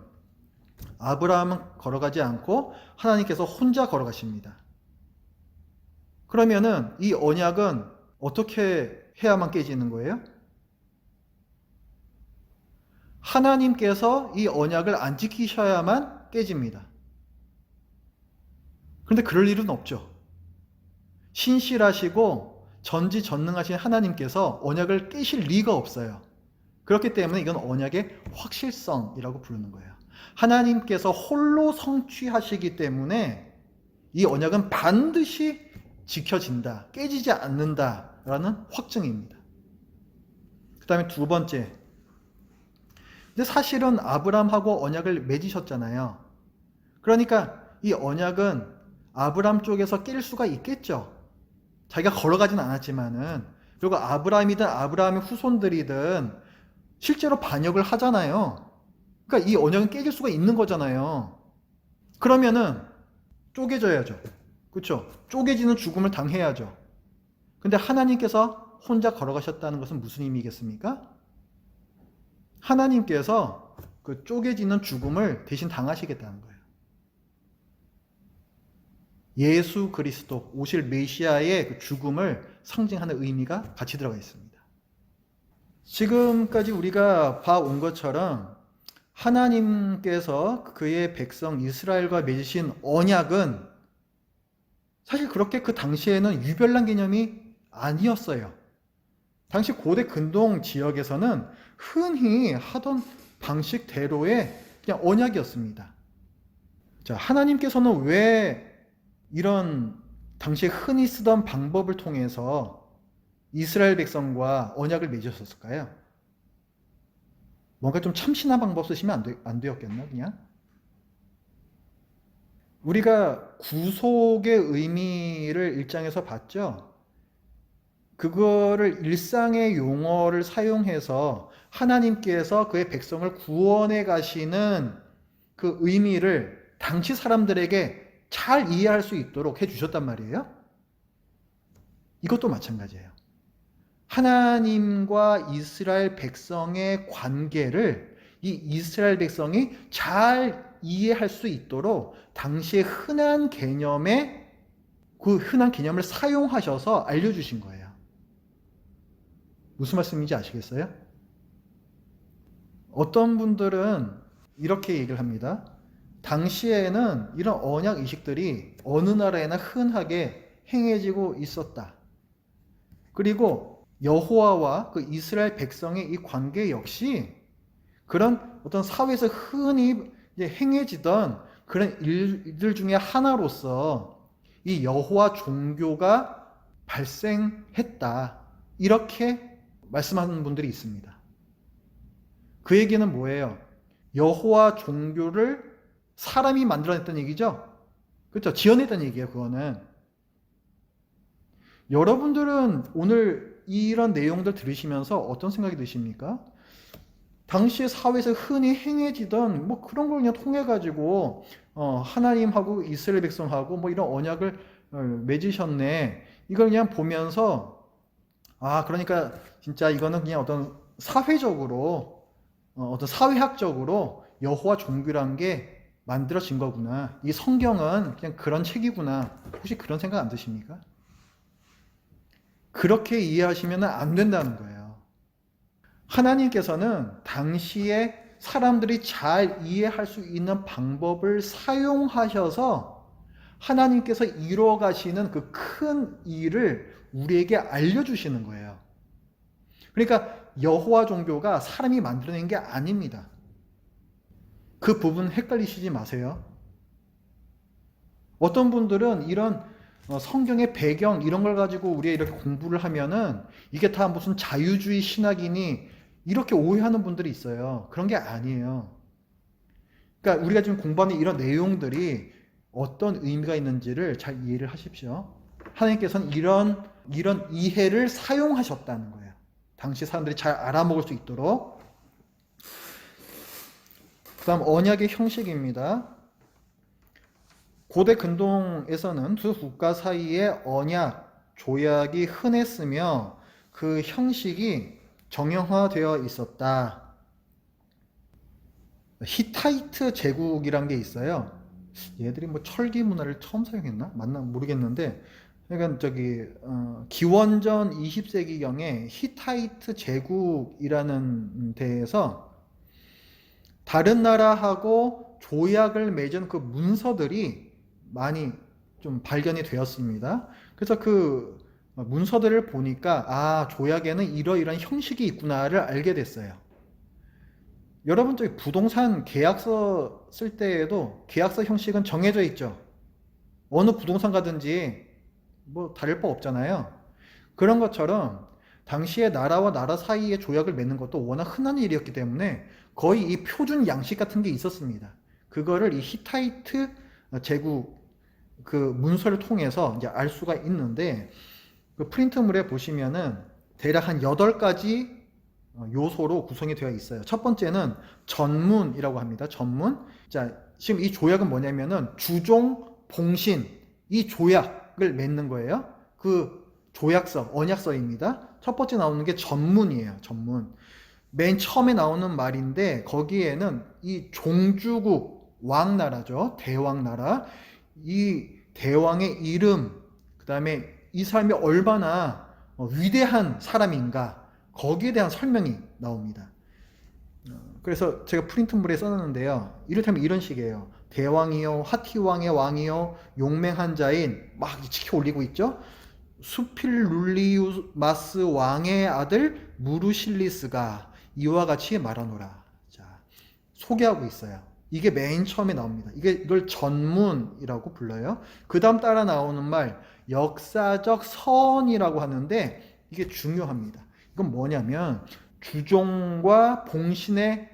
아브라함은 걸어가지 않고 하나님께서 혼자 걸어가십니다. 그러면은 이 언약은 어떻게 해야만 깨지는 거예요? 하나님께서 이 언약을 안 지키셔야만 깨집니다. 그런데 그럴 일은 없죠. 신실하시고 전지전능하신 하나님께서 언약을 깨실 리가 없어요. 그렇기 때문에 이건 언약의 확실성이라고 부르는 거예요. 하나님께서 홀로 성취하시기 때문에 이 언약은 반드시 지켜진다, 깨지지 않는다라는 확증입니다. 그 다음에 두 번째, 근데 사실은 아브람하고 언약을 맺으셨잖아요. 그러니까 이 언약은 아브람 쪽에서 깰 수가 있겠죠. 자기가 걸어가진 않았지만은, 그리고 아브람이든 아브람의 후손들이든 실제로 반역을 하잖아요. 그러니까 이 언약은 깨질 수가 있는 거잖아요. 그러면은 쪼개져야죠. 그렇죠? 쪼개지는 죽음을 당해야죠. 근데 하나님께서 혼자 걸어가셨다는 것은 무슨 의미겠습니까? 하나님께서 그 쪼개지는 죽음을 대신 당하시겠다는 거예요. 예수 그리스도 오실 메시아의 그 죽음을 상징하는 의미가 같이 들어가 있습니다. 지금까지 우리가 봐온 것처럼 하나님께서 그의 백성 이스라엘과 맺으신 언약은 사실 그렇게 그 당시에는 유별난 개념이 아니었어요. 당시 고대 근동 지역에서는 흔히 하던 방식대로의 그냥 언약이었습니다. 자, 하나님께서는 왜 이런 당시에 흔히 쓰던 방법을 통해서 이스라엘 백성과 언약을 맺으셨을까요? 뭔가 좀 참신한 방법 쓰시면 안 되었겠나, 그냥? 우리가 구속의 의미를 1장에서 봤죠? 그거를 일상의 용어를 사용해서 하나님께서 그의 백성을 구원해 가시는 그 의미를 당시 사람들에게 잘 이해할 수 있도록 해주셨단 말이에요. 이것도 마찬가지예요. 하나님과 이스라엘 백성의 관계를 이 이스라엘 백성이 잘 이해할 수 있도록 당시의 흔한 개념에 그 흔한 개념을 사용하셔서 알려주신 거예요. 무슨 말씀인지 아시겠어요? 어떤 분들은 이렇게 얘기를 합니다. 당시에는 이런 언약 의식들이 어느 나라에나 흔하게 행해지고 있었다. 그리고 여호와와 그 이스라엘 백성의 이 관계 역시 그런 어떤 사회에서 흔히 행해지던 그런 일들 중에 하나로서 이 여호와 종교가 발생했다. 이렇게 말씀하는 분들이 있습니다. 그 얘기는 뭐예요? 여호와 종교를 사람이 만들어냈다는 얘기죠? 그렇죠? 지어냈다는 얘기예요, 그거는. 여러분들은 오늘 이런 내용들 들으시면서 어떤 생각이 드십니까? 당시의 사회에서 흔히 행해지던 뭐 그런 걸 그냥 통해가지고 하나님하고 이스라엘 백성하고 뭐 이런 언약을 맺으셨네. 이걸 그냥 보면서 그러니까 진짜 이거는 그냥 어떤 사회적으로 어떤 사회학적으로 여호와 종교란 게 만들어진 거구나. 이 성경은 그냥 그런 책이구나. 혹시 그런 생각 안 드십니까? 그렇게 이해하시면 안 된다는 거예요. 하나님께서는 당시에 사람들이 잘 이해할 수 있는 방법을 사용하셔서 하나님께서 이루어 가시는 그 큰 일을 우리에게 알려주시는 거예요. 그러니까 여호와 종교가 사람이 만들어낸 게 아닙니다. 그 부분 헷갈리시지 마세요. 어떤 분들은 이런 성경의 배경 이런 걸 가지고 우리가 이렇게 공부를 하면은 이게 다 무슨 자유주의 신학이니 이렇게 오해하는 분들이 있어요. 그런 게 아니에요. 그러니까 우리가 지금 공부하는 이런 내용들이 어떤 의미가 있는지를 잘 이해를 하십시오. 하나님께서는 이런 이해를 사용하셨다는 거예요. 당시 사람들이 잘 알아먹을 수 있도록. 그 다음 언약의 형식입니다. 고대 근동에서는 두 국가 사이에 언약, 조약이 흔했으며 그 형식이 정형화되어 있었다. 히타이트 제국이란 게 있어요. 얘들이 뭐 철기 문화를 처음 사용했나? 맞나 모르겠는데 그러니까 기원전 20세기경에 히타이트 제국이라는 데에서 다른 나라하고 조약을 맺은 그 문서들이 많이 좀 발견이 되었습니다. 그래서 그 문서들을 보니까 조약에는 이러이러한 형식이 있구나를 알게 됐어요. 여러분 저기 부동산 계약서 쓸 때에도 계약서 형식은 정해져 있죠. 어느 부동산 가든지 뭐 다를 바 없잖아요. 그런 것처럼 당시에 나라와 나라 사이에 조약을 맺는 것도 워낙 흔한 일이었기 때문에 거의 이 표준 양식 같은 게 있었습니다. 그거를 이 히타이트 제국 그 문서를 통해서 이제 알 수가 있는데 그 프린트물에 보시면은 대략 한 8가지 요소로 구성이 되어 있어요. 첫 번째는 전문이라고 합니다. 전문. 자, 지금 이 조약은 뭐냐면은 주종, 봉신 이 조약을 맺는 거예요. 그 조약서, 언약서입니다. 첫 번째 나오는 게 전문이에요. 전문. 맨 처음에 나오는 말인데 거기에는 이 종주국 왕나라죠. 대왕나라. 이 대왕의 이름, 그 다음에 이 사람이 얼마나 위대한 사람인가, 거기에 대한 설명이 나옵니다. 그래서 제가 프린트물에 써놨는데요. 이를테면 이런 식이에요. 대왕이요, 하티왕의 왕이요, 용맹한 자인, 막 치켜 올리고 있죠. 수필룰리우마스 왕의 아들 무르실리스가 이와 같이 말하노라. 자, 소개하고 있어요. 이게 맨 처음에 나옵니다. 이걸 전문이라고 불러요. 그 다음 따라 나오는 말, 역사적 서언이라고 하는데 이게 중요합니다. 이건 뭐냐면 주종과 봉신의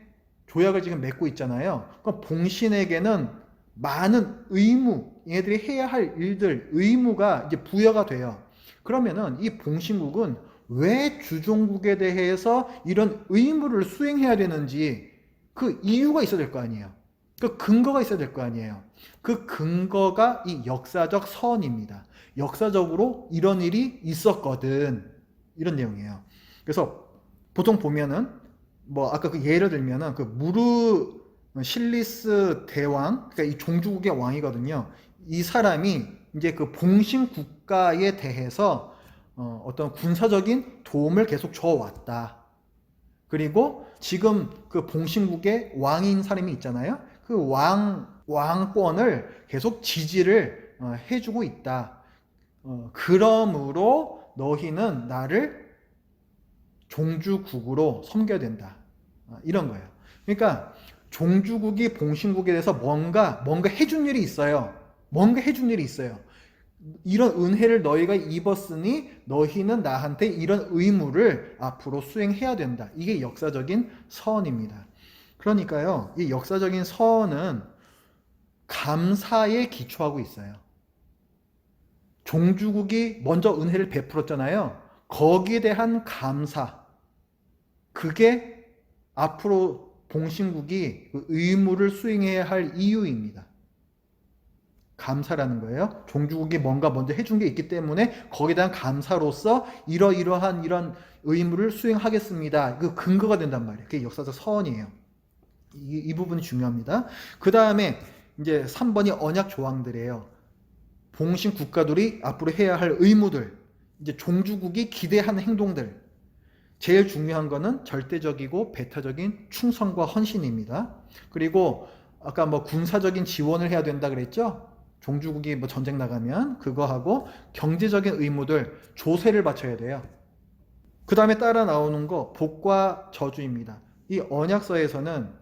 조약을 지금 맺고 있잖아요. 그럼 봉신에게는 많은 의무, 얘들이 해야 할 일들, 의무가 이제 부여가 돼요. 그러면은 이 봉신국은 왜 주종국에 대해서 이런 의무를 수행해야 되는지 그 이유가 있어야 될 거 아니에요. 그 근거가 있어야 될 거 아니에요. 그 근거가 이 역사적 서언입니다. 역사적으로 이런 일이 있었거든. 이런 내용이에요. 그래서 보통 보면은 뭐 아까 그 예를 들면은 그 무르 실리스 대왕, 그러니까 이 종주국의 왕이거든요. 이 사람이 이제 그 봉신 국가에 대해서 어떤 군사적인 도움을 계속 줘왔다. 그리고 지금 그 봉신국의 왕인 사람이 있잖아요. 그 왕권을 계속 지지를 해주고 있다. 그러므로 너희는 나를 종주국으로 섬겨야 된다. 이런 거예요. 그러니까 종주국이 봉신국에 대해서 뭔가 해준 일이 있어요. 뭔가 해준 일이 있어요. 이런 은혜를 너희가 입었으니 너희는 나한테 이런 의무를 앞으로 수행해야 된다. 이게 역사적인 서언입니다. 그러니까요, 이 역사적인 서언은 감사에 기초하고 있어요. 종주국이 먼저 은혜를 베풀었잖아요. 거기에 대한 감사. 그게 앞으로 봉신국이 그 의무를 수행해야 할 이유입니다. 감사라는 거예요. 종주국이 뭔가 먼저 해준 게 있기 때문에 거기에 대한 감사로서 이러이러한 이런 의무를 수행하겠습니다. 그 근거가 된단 말이에요. 그게 역사적 서언이에요. 이 부분이 중요합니다. 그 다음에 이제 3번이 언약 조항들이에요. 봉신 국가들이 앞으로 해야 할 의무들, 이제 종주국이 기대하는 행동들. 제일 중요한 거는 절대적이고 배타적인 충성과 헌신입니다. 그리고 아까 뭐 군사적인 지원을 해야 된다 그랬죠? 종주국이 뭐 전쟁 나가면 그거하고 경제적인 의무들, 조세를 바쳐야 돼요. 그 다음에 따라 나오는 거 복과 저주입니다. 이 언약서에서는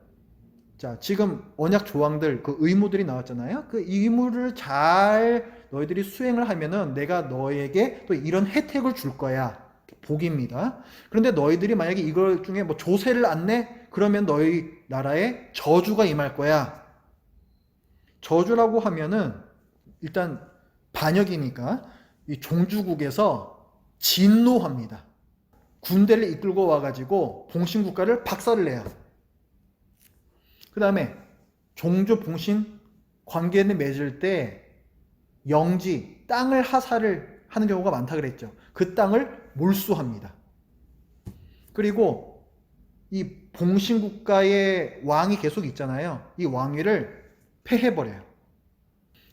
자, 지금 언약 조항들, 그 의무들이 나왔잖아요. 그 의무를 잘 너희들이 수행을 하면은 내가 너에게 또 이런 혜택을 줄 거야. 복입니다. 그런데 너희들이 만약에 이걸 중에 뭐 조세를 안 내? 그러면 너희 나라에 저주가 임할 거야. 저주라고 하면은 일단 반역이니까 이 종주국에서 진노합니다. 군대를 이끌고 와가지고 봉신국가를 박살내요. 그 다음에 종주 봉신 관계를 맺을 때 영지, 땅을 하사를 하는 경우가 많다 그랬죠. 그 땅을 몰수합니다. 그리고 이 봉신국가의 왕이 계속 있잖아요. 이 왕위를 폐해버려요.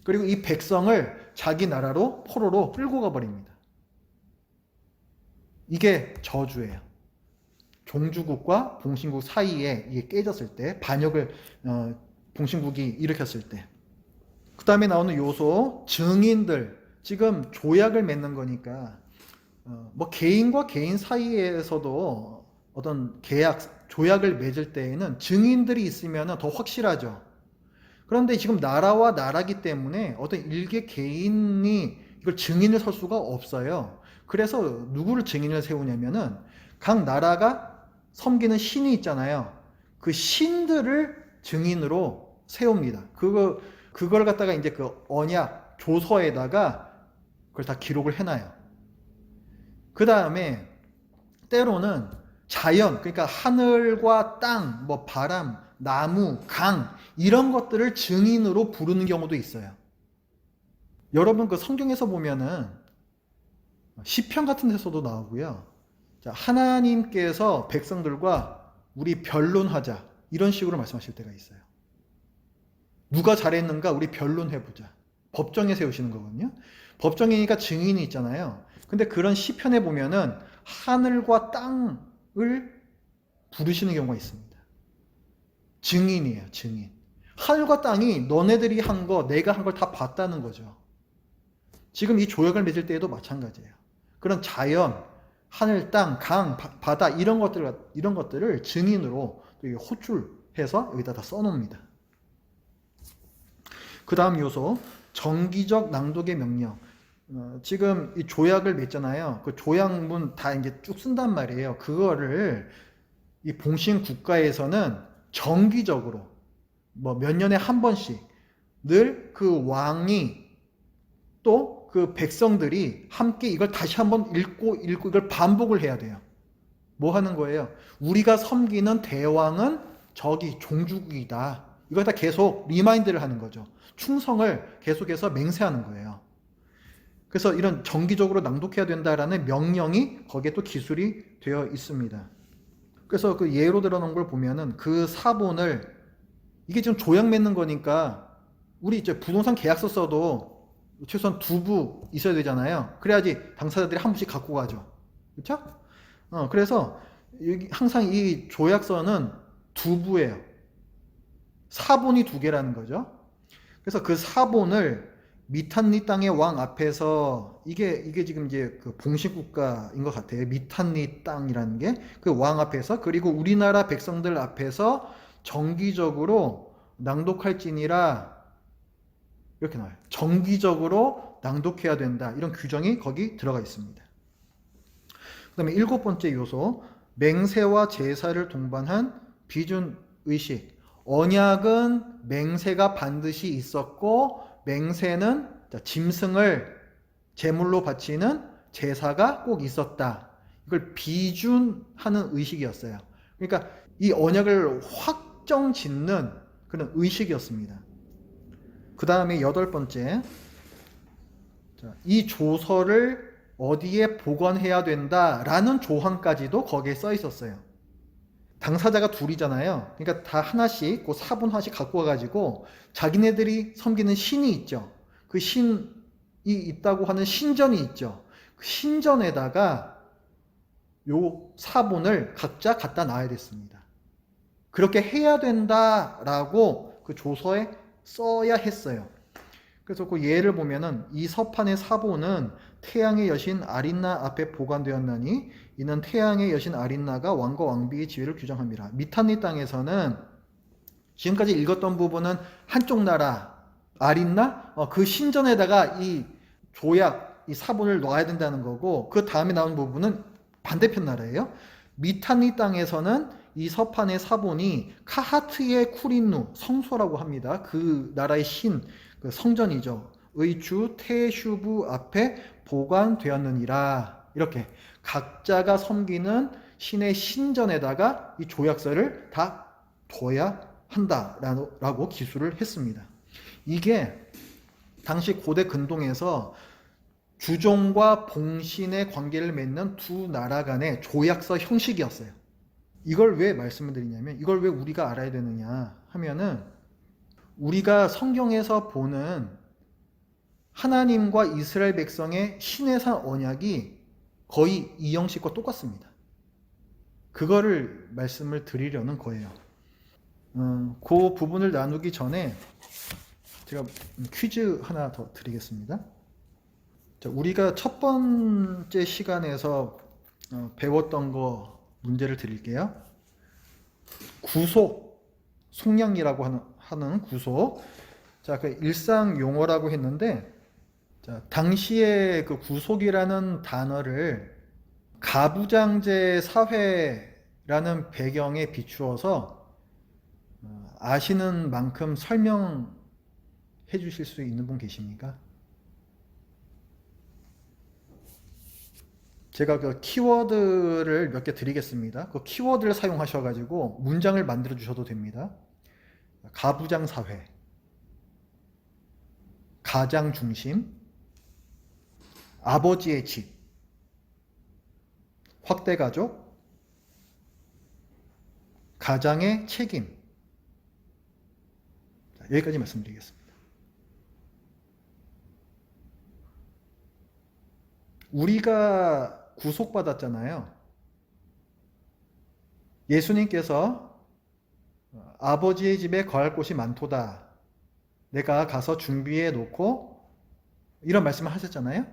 그리고 이 백성을 자기 나라로 포로로 끌고 가버립니다. 이게 저주예요. 종주국과 봉신국 사이에 이게 깨졌을 때, 반역을 봉신국이 일으켰을 때. 그 다음에 나오는 요소, 증인들. 지금 조약을 맺는 거니까 뭐 개인과 개인 사이에서도 어떤 계약, 조약을 맺을 때에는 증인들이 있으면 더 확실하죠. 그런데 지금 나라와 나라기 때문에 어떤 일개 개인이 이걸 증인을 설 수가 없어요. 그래서 누구를 증인을 세우냐면은 각 나라가 섬기는 신이 있잖아요. 그 신들을 증인으로 세웁니다. 그걸 갖다가 이제 그 언약 조서에다가 그걸 다 기록을 해놔요. 그 다음에 때로는 자연, 그러니까 하늘과 땅, 뭐 바람, 나무, 강 이런 것들을 증인으로 부르는 경우도 있어요. 여러분 그 성경에서 보면은 시편 같은 데서도 나오고요. 자, 하나님께서 백성들과 우리 변론하자 이런 식으로 말씀하실 때가 있어요. 누가 잘했는가 우리 변론해보자. 법정에 세우시는 거거든요. 법정이니까 증인이 있잖아요. 근데 그런 시편에 보면은 하늘과 땅을 부르시는 경우가 있습니다. 증인이에요, 증인. 하늘과 땅이 너네들이 한 거, 내가 한 걸 다 봤다는 거죠. 지금 이 조약을 맺을 때에도 마찬가지예요. 그런 자연, 하늘, 땅, 강, 바다 이런 것들을 증인으로 호출해서 여기다 다 써놓습니다. 그 다음 요소, 정기적 낭독의 명령. 지금 이 조약을 맺잖아요. 그 조약문 다 이제 쭉 쓴단 말이에요. 그거를 이 봉신 국가에서는 정기적으로 뭐 몇 년에 한 번씩 늘 그 왕이 또 그 백성들이 함께 이걸 다시 한번 읽고 이걸 반복을 해야 돼요. 뭐 하는 거예요? 우리가 섬기는 대왕은 저기 종주국이다. 이걸 다 계속 리마인드를 하는 거죠. 충성을 계속해서 맹세하는 거예요. 그래서 이런 정기적으로 낭독해야 된다라는 명령이 거기에 또 기술이 되어 있습니다. 그래서 그 예로 들어놓은 걸 보면은 그 사본을 이게 지금 조약 맺는 거니까 우리 이제 부동산 계약서 써도 최소한 2부 있어야 되잖아요. 그래야지 당사자들이 한 부씩 갖고 가죠. 그렇죠? 그래서 항상 이 조약서는 2부예요. 사본이 2개라는 거죠. 그래서 그 사본을 미탄니 땅의 왕 앞에서 이게 지금 이제 그 봉신국가인 것 같아요. 미탄니 땅이라는 게 그 왕 앞에서 그리고 우리나라 백성들 앞에서 정기적으로 낭독할지니라 이렇게 나와요. 정기적으로 낭독해야 된다. 이런 규정이 거기 들어가 있습니다. 그 다음에 7번째 요소, 맹세와 제사를 동반한 비준 의식. 언약은 맹세가 반드시 있었고 맹세는 짐승을 제물로 바치는 제사가 꼭 있었다. 이걸 비준하는 의식이었어요. 그러니까 이 언약을 확정 짓는 그런 의식이었습니다. 그 다음에 8번째, 이 조서를 어디에 보관해야 된다라는 조항까지도 거기에 써 있었어요. 당사자가 둘이잖아요. 그러니까 다 하나씩, 그 사본 하나씩 갖고 와가지고 자기네들이 섬기는 신이 있죠. 그 신이 있다고 하는 신전이 있죠. 그 신전에다가 요 사본을 각자 갖다 놔야 됐습니다. 그렇게 해야 된다라고 그 조서에 써야 했어요. 그래서 그 예를 보면은 이 서판의 사본은 태양의 여신 아린나 앞에 보관되었나니 이는 태양의 여신 아린나가 왕과 왕비의 지위를 규정합니다. 미탄니 땅에서는 지금까지 읽었던 부분은 한쪽 나라 아린나 그 신전에다가 이 조약 이 사본을 놔야 된다는 거고 그 다음에 나온 부분은 반대편 나라예요. 미탄니 땅에서는 이 서판의 사본이 카하트의 쿠린누 성소라고 합니다. 그 나라의 신, 그 성전이죠. 의주 테슈부 앞에 보관되었느니라. 이렇게 각자가 섬기는 신의 신전에다가 이 조약서를 다 둬야 한다라고 기술을 했습니다. 이게 당시 고대 근동에서 주종과 봉신의 관계를 맺는 두 나라 간의 조약서 형식이었어요. 이걸 왜 말씀을 드리냐면 이걸 왜 우리가 알아야 되느냐 하면은 우리가 성경에서 보는 하나님과 이스라엘 백성의 신해산 언약이 거의 이 형식과 똑같습니다. 그거를 말씀을 드리려는 거예요. 그 부분을 나누기 전에 제가 퀴즈 하나 더 드리겠습니다. 자, 우리가 첫 번째 시간에서 배웠던 거 문제를 드릴게요. 구속, 속량이라고 하는 구속. 자, 그 일상 용어라고 했는데, 자, 당시에 그 구속이라는 단어를 가부장제 사회라는 배경에 비추어서 아시는 만큼 설명해 주실 수 있는 분 계십니까? 제가 그 키워드를 몇 개 드리겠습니다. 그 키워드를 사용하셔가지고 문장을 만들어 주셔도 됩니다. 가부장 사회, 가장 중심, 아버지의 집, 확대 가족, 가장의 책임. 자, 여기까지 말씀드리겠습니다. 우리가 구속받았잖아요. 예수님께서 아버지의 집에 거할 곳이 많도다. 내가 가서 준비해 놓고 이런 말씀을 하셨잖아요.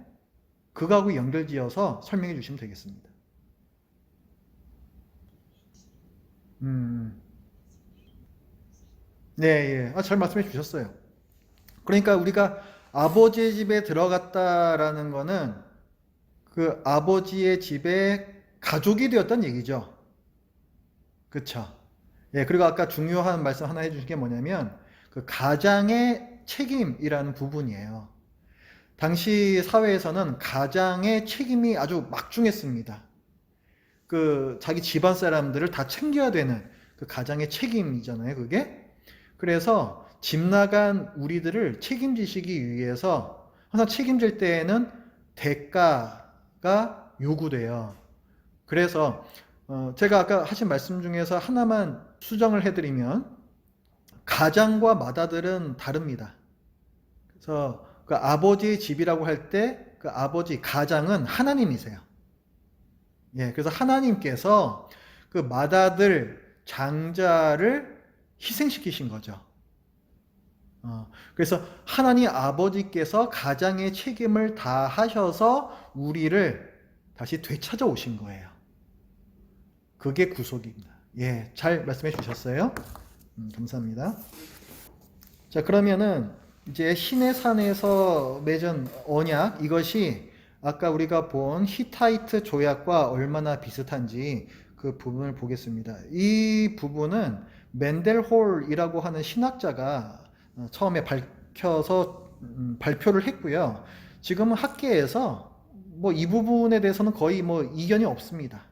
그거하고 연결지어서 설명해 주시면 되겠습니다. 네, 예. 잘 말씀해 주셨어요. 그러니까 우리가 아버지의 집에 들어갔다라는 거는 그 아버지의 집에 가족이 되었다는 얘기죠. 그쵸? 예, 그리고 아까 중요한 말씀 하나 해주신 게 뭐냐면 그 가장의 책임이라는 부분이에요. 당시 사회에서는 가장의 책임이 아주 막중했습니다. 그 자기 집안 사람들을 다 챙겨야 되는 그 가장의 책임이잖아요, 그게. 그래서 집 나간 우리들을 책임지시기 위해서 항상 책임질 때에는 대가가 요구돼요. 그래서 제가 아까 하신 말씀 중에서 하나만 수정을 해드리면 가장과 맏아들은 다릅니다. 그래서 그 아버지의 집이라고 할 때 그 아버지 가장은 하나님이세요. 예, 그래서 하나님께서 그 맏아들 장자를 희생시키신 거죠. 그래서 하나님 아버지께서 가장의 책임을 다 하셔서 우리를 다시 되찾아 오신 거예요. 그게 구속입니다. 예, 잘 말씀해 주셨어요. 감사합니다. 자, 그러면은 이제 신의 산에서 맺은 언약, 이것이 아까 우리가 본 히타이트 조약과 얼마나 비슷한지 그 부분을 보겠습니다. 이 부분은 맨델홀이라고 하는 신학자가 처음에 밝혀서 발표를 했고요. 지금은 학계에서 뭐 이 부분에 대해서는 거의 뭐 이견이 없습니다.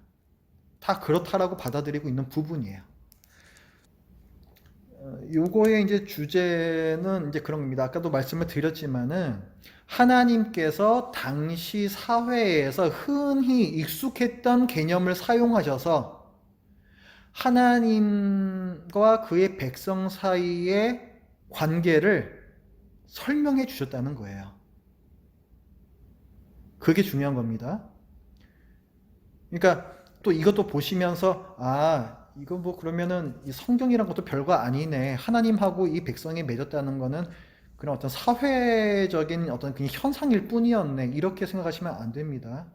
다 그렇다라고 받아들이고 있는 부분이에요. 요거의 이제 주제는 이제 그런 겁니다. 아까도 말씀을 드렸지만은 하나님께서 당시 사회에서 흔히 익숙했던 개념을 사용하셔서 하나님과 그의 백성 사이의 관계를 설명해 주셨다는 거예요. 그게 중요한 겁니다. 그러니까 또 이것도 보시면서 이거 뭐 그러면은 이 성경이란 것도 별거 아니네. 하나님하고 이 백성이 맺었다는 거는 그런 어떤 사회적인 어떤 그냥 현상일 뿐이었네. 이렇게 생각하시면 안 됩니다.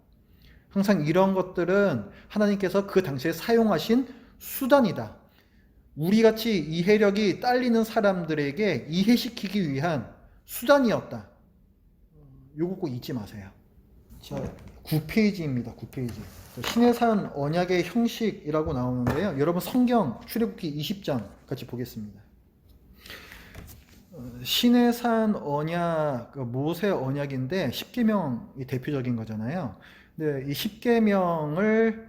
항상 이런 것들은 하나님께서 그 당시에 사용하신 수단이다. 우리같이 이해력이 딸리는 사람들에게 이해시키기 위한 수단이었다. 요거 꼭 잊지 마세요. 자, 9페이지입니다. 9페이지. 신의 산 언약의 형식이라고 나오는데요. 여러분 성경 출애굽기 20장 같이 보겠습니다. 신의 산 언약, 모세 언약인데 10계명이 대표적인 거잖아요. 근데 이 10계명을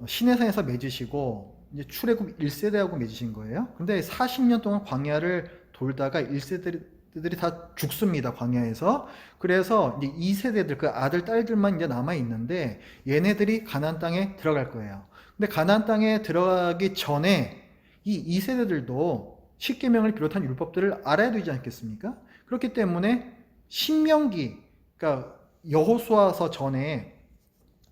신의 산에서 맺으시고 이제 출애굽 1세대하고 맺으신 거예요. 근데 40년 동안 광야를 돌다가 1세대들이 다 죽습니다. 광야에서. 그래서 이제 2세대들 그 아들 딸들만 이제 남아 있는데 얘네들이 가나안 땅에 들어갈 거예요. 근데 가나안 땅에 들어가기 전에 이 2세대들도 십계명을 비롯한 율법들을 알아야 되지 않겠습니까? 그렇기 때문에 신명기, 그러니까 여호수아서 전에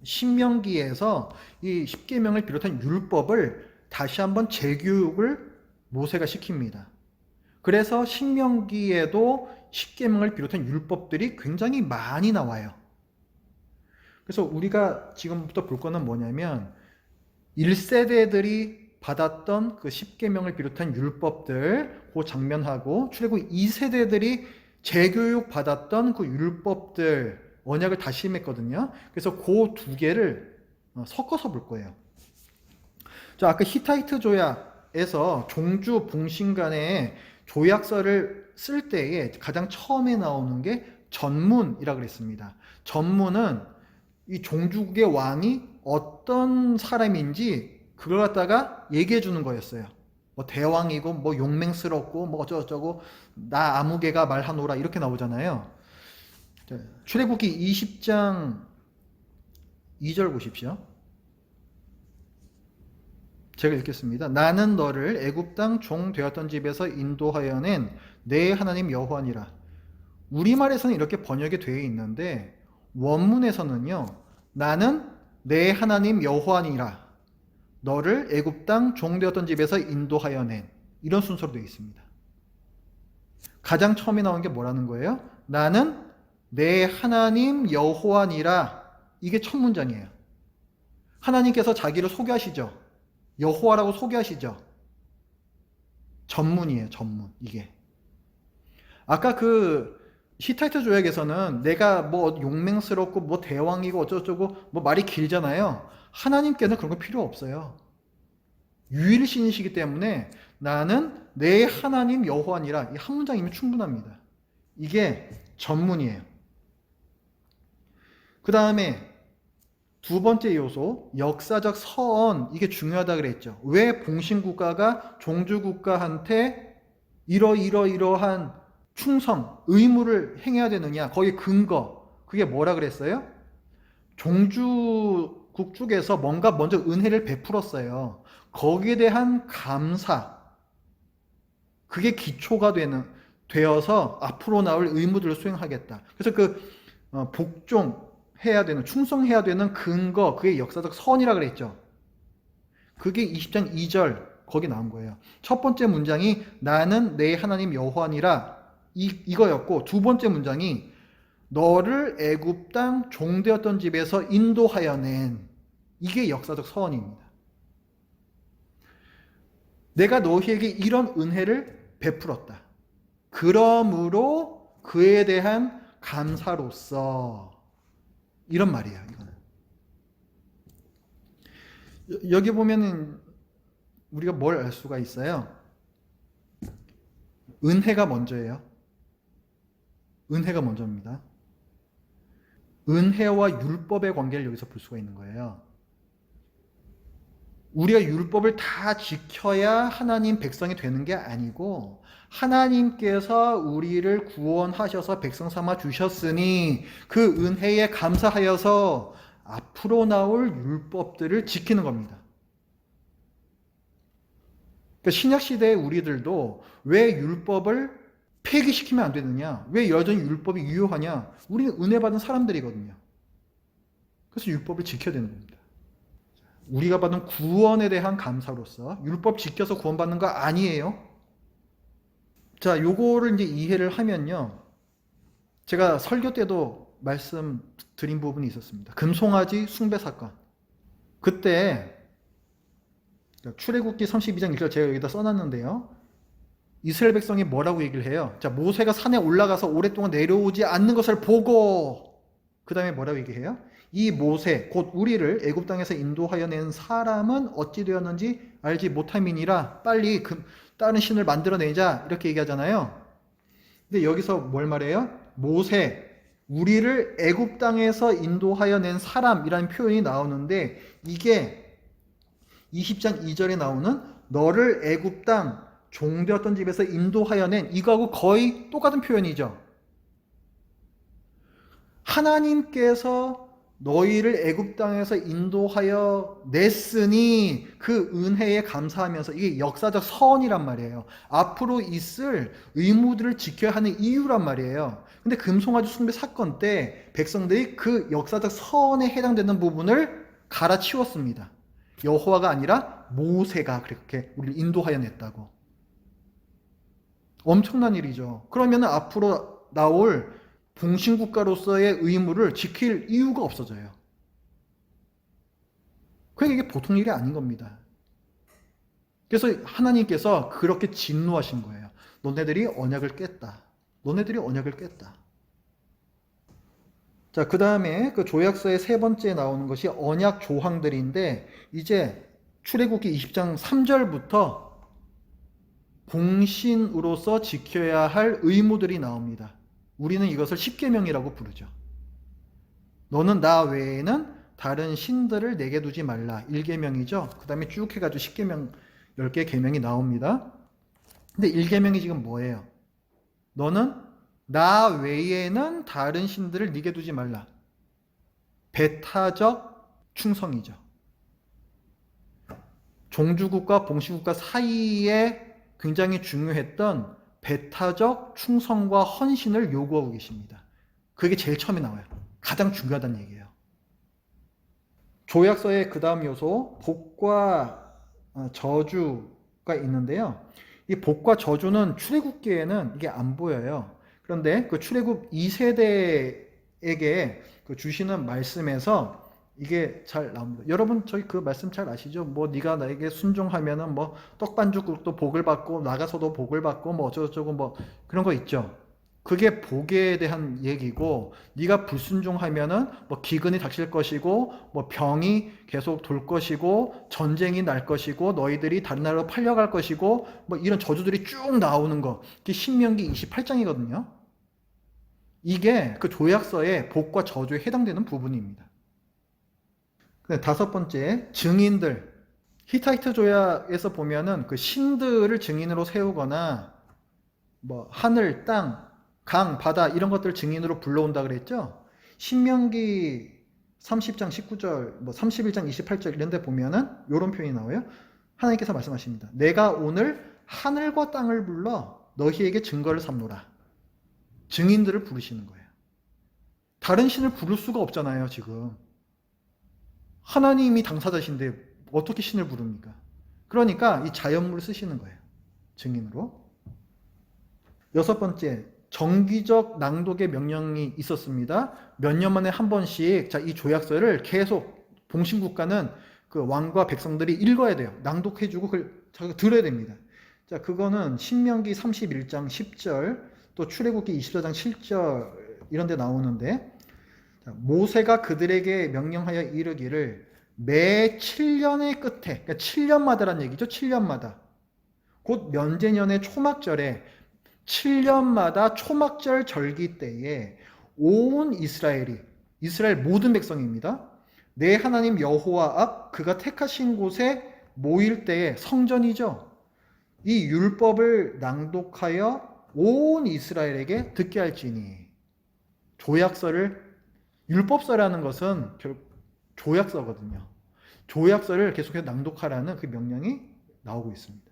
신명기에서 이 십계명을 비롯한 율법을 다시 한번 재교육을 모세가 시킵니다. 그래서 신명기에도 십계명을 비롯한 율법들이 굉장히 많이 나와요. 그래서 우리가 지금부터 볼 거는 뭐냐면 1세대들이 받았던 그 십계명을 비롯한 율법들 그 장면하고 출애굽 2세대들이 재교육 받았던 그 율법들 언약을 다시 맺거든요. 그래서 그 두 개를 섞어서 볼 거예요. 자, 아까 히타이트 조약에서 종주 봉신 간의 조약서를 쓸 때에 가장 처음에 나오는 게 전문이라고 그랬습니다. 전문은 이 종주국의 왕이 어떤 사람인지 그걸 갖다가 얘기해 주는 거였어요. 뭐 대왕이고 뭐 용맹스럽고 뭐 어쩌고저쩌고 나 아무개가 말하노라 이렇게 나오잖아요. 출애굽기 20장 2절 보십시오. 제가 읽겠습니다. 나는 너를 애굽 땅 종 되었던 집에서 인도하여 낸 내 하나님 여호와니라. 우리말에서는 이렇게 번역이 되어 있는데 원문에서는요. 나는 내 하나님 여호와니라. 너를 애굽 땅 종 되었던 집에서 인도하여 낸 이런 순서로 되어 있습니다. 가장 처음에 나온 게 뭐라는 거예요? 나는 내 하나님 여호와니라. 이게 첫 문장이에요. 하나님께서 자기를 소개하시죠. 여호와라고 소개하시죠. 전문이에요. 전문. 이게. 아까 그 히타이트 조약에서는 내가 뭐 용맹스럽고 뭐 대왕이고 어쩌고저쩌고 뭐 말이 길잖아요. 하나님께는 그런 거 필요 없어요. 유일신이시기 때문에 나는 내 하나님 여호와니라. 이 한 문장이면 충분합니다. 이게 전문이에요. 그 다음에 두 번째 요소, 역사적 서언. 이게 중요하다 그랬죠. 왜 봉신국가가 종주국가한테 이러한 충성, 의무를 행해야 되느냐. 거기에 근거. 그게 뭐라 그랬어요? 종주국 쪽에서 뭔가 먼저 은혜를 베풀었어요. 거기에 대한 감사. 그게 기초가 되어서 앞으로 나올 의무들을 수행하겠다. 그래서 복종해야 되는, 충성해야 되는 근거, 그게 역사적 선이라 그랬죠. 그게 20장 2절 거기 나온 거예요. 첫 번째 문장이 나는 내 하나님 여호와니라 이거였고, 두 번째 문장이 너를 애굽 땅 종되었던 집에서 인도하여 낸, 이게 역사적 서원입니다. 내가 너희에게 이런 은혜를 베풀었다. 그러므로 그에 대한 감사로서, 이런 말이에요. 이거는. 여기 보면은 우리가 뭘 알 수가 있어요? 은혜가 먼저예요. 은혜가 먼저입니다. 은혜와 율법의 관계를 여기서 볼 수가 있는 거예요. 우리가 율법을 다 지켜야 하나님 백성이 되는 게 아니고, 하나님께서 우리를 구원하셔서 백성 삼아 주셨으니 그 은혜에 감사하여서 앞으로 나올 율법들을 지키는 겁니다. 그러니까 신약시대의 우리들도 왜 율법을 폐기시키면 안 되느냐? 왜 여전히 율법이 유효하냐? 우리는 은혜 받은 사람들이거든요. 그래서 율법을 지켜야 되는 겁니다. 우리가 받은 구원에 대한 감사로서 율법 지켜서 구원받는 거 아니에요. 자, 요거를 이제 이해를 하면요. 제가 설교 때도 말씀드린 부분이 있었습니다. 금송아지 숭배 사건. 그때 출애굽기 32장 1절 제가 여기다 써놨는데요. 이스라엘 백성이 뭐라고 얘기를 해요? 자, 모세가 산에 올라가서 오랫동안 내려오지 않는 것을 보고, 그 다음에 뭐라고 얘기해요? 이 모세, 곧 우리를 애굽 땅에서 인도하여 낸 사람은 어찌 되었는지 알지 못함이니라. 빨리 다른 신을 만들어내자. 이렇게 얘기하잖아요. 근데 여기서 뭘 말해요? 모세, 우리를 애굽 땅에서 인도하여 낸 사람이라는 표현이 나오는데, 이게 20장 2절에 나오는 너를 애굽 땅 종되었던 집에서 인도하여 낸, 이거하고 거의 똑같은 표현이죠. 하나님께서 너희를 애굽 땅에서 인도하여 냈으니 그 은혜에 감사하면서, 이게 역사적 선이란 말이에요. 앞으로 있을 의무들을 지켜야 하는 이유란 말이에요. 근데 금송아지 숭배 사건 때 백성들이 그 역사적 선에 해당되는 부분을 갈아치웠습니다. 여호와가 아니라 모세가 그렇게 우리를 인도하여 냈다고. 엄청난 일이죠. 그러면 앞으로 나올 봉신국가로서의 의무를 지킬 이유가 없어져요. 그러니까 이게 보통 일이 아닌 겁니다. 그래서 하나님께서 그렇게 진노하신 거예요. 너네들이 언약을 깼다. 너네들이 언약을 깼다. 자, 그 다음에 그 조약서의 세 번째 나오는 것이 언약 조항들인데, 이제 출애굽기 20장 3절부터 봉신으로서 지켜야 할 의무들이 나옵니다. 우리는 이것을 십계명이라고 부르죠. 너는 나 외에는 다른 신들을 내게 두지 말라. 1계명이죠. 그 다음에 쭉 해가지고 10계명, 10개 계명이 나옵니다. 근데 1계명이 지금 뭐예요? 너는 나 외에는 다른 신들을 네게 두지 말라. 배타적 충성이죠. 종주국과 봉시국가 사이에 굉장히 중요했던 배타적 충성과 헌신을 요구하고 계십니다. 그게 제일 처음에 나와요. 가장 중요하다는 얘기예요. 조약서의 그 다음 요소 복과 저주가 있는데요. 이 복과 저주는 출애굽기에는 이게 안 보여요. 그런데 그 출애굽 2세대에게 그 주시는 말씀에서 이게 잘 나옵니다. 여러분 저희 그 말씀 잘 아시죠? 뭐 네가 나에게 순종하면은 뭐 떡반죽국도 복을 받고 나가서도 복을 받고 뭐 어쩌고저쩌고 뭐 그런 거 있죠. 그게 복에 대한 얘기고 네가 불순종하면은 뭐 기근이 닥칠 것이고 뭐 병이 계속 돌 것이고 전쟁이 날 것이고 너희들이 다른 나라로 팔려갈 것이고 뭐 이런 저주들이 쭉 나오는 거. 그게 신명기 28장이거든요. 이게 그 조약서의 복과 저주에 해당되는 부분입니다. 다섯 번째, 증인들. 히타이트 조약에서 보면은 그 신들을 증인으로 세우거나 뭐 하늘, 땅, 강, 바다 이런 것들을 증인으로 불러온다 그랬죠. 신명기 30장 19절, 뭐 31장 28절 이런 데 보면은 이런 표현이 나와요. 하나님께서 말씀하십니다. 내가 오늘 하늘과 땅을 불러 너희에게 증거를 삼노라. 증인들을 부르시는 거예요. 다른 신을 부를 수가 없잖아요, 지금. 하나님이 당사자신데 어떻게 신을 부릅니까? 그러니까 이 자연물을 쓰시는 거예요. 증인으로. 여섯 번째, 정기적 낭독의 명령이 있었습니다. 몇 년 만에 한 번씩 이 조약서를 계속 봉신국가는 그 왕과 백성들이 읽어야 돼요. 낭독해주고 그걸 들어야 됩니다. 자, 그거는 신명기 31장 10절, 또 출애굽기 24장 7절 이런 데 나오는데 모세가 그들에게 명령하여 이르기를 매 7년의 끝에, 그러니까 7년마다란 얘기죠. 7년마다. 곧 면제년의 초막절에 7년마다 초막절 절기 때에 온 이스라엘이, 이스라엘 모든 백성입니다. 내 하나님 여호와 앞 그가 택하신 곳에 모일 때에 성전이죠. 이 율법을 낭독하여 온 이스라엘에게 듣게 할지니. 조약서를, 율법서라는 것은 조약서거든요. 조약서를 계속해서 낭독하라는 그 명령이 나오고 있습니다.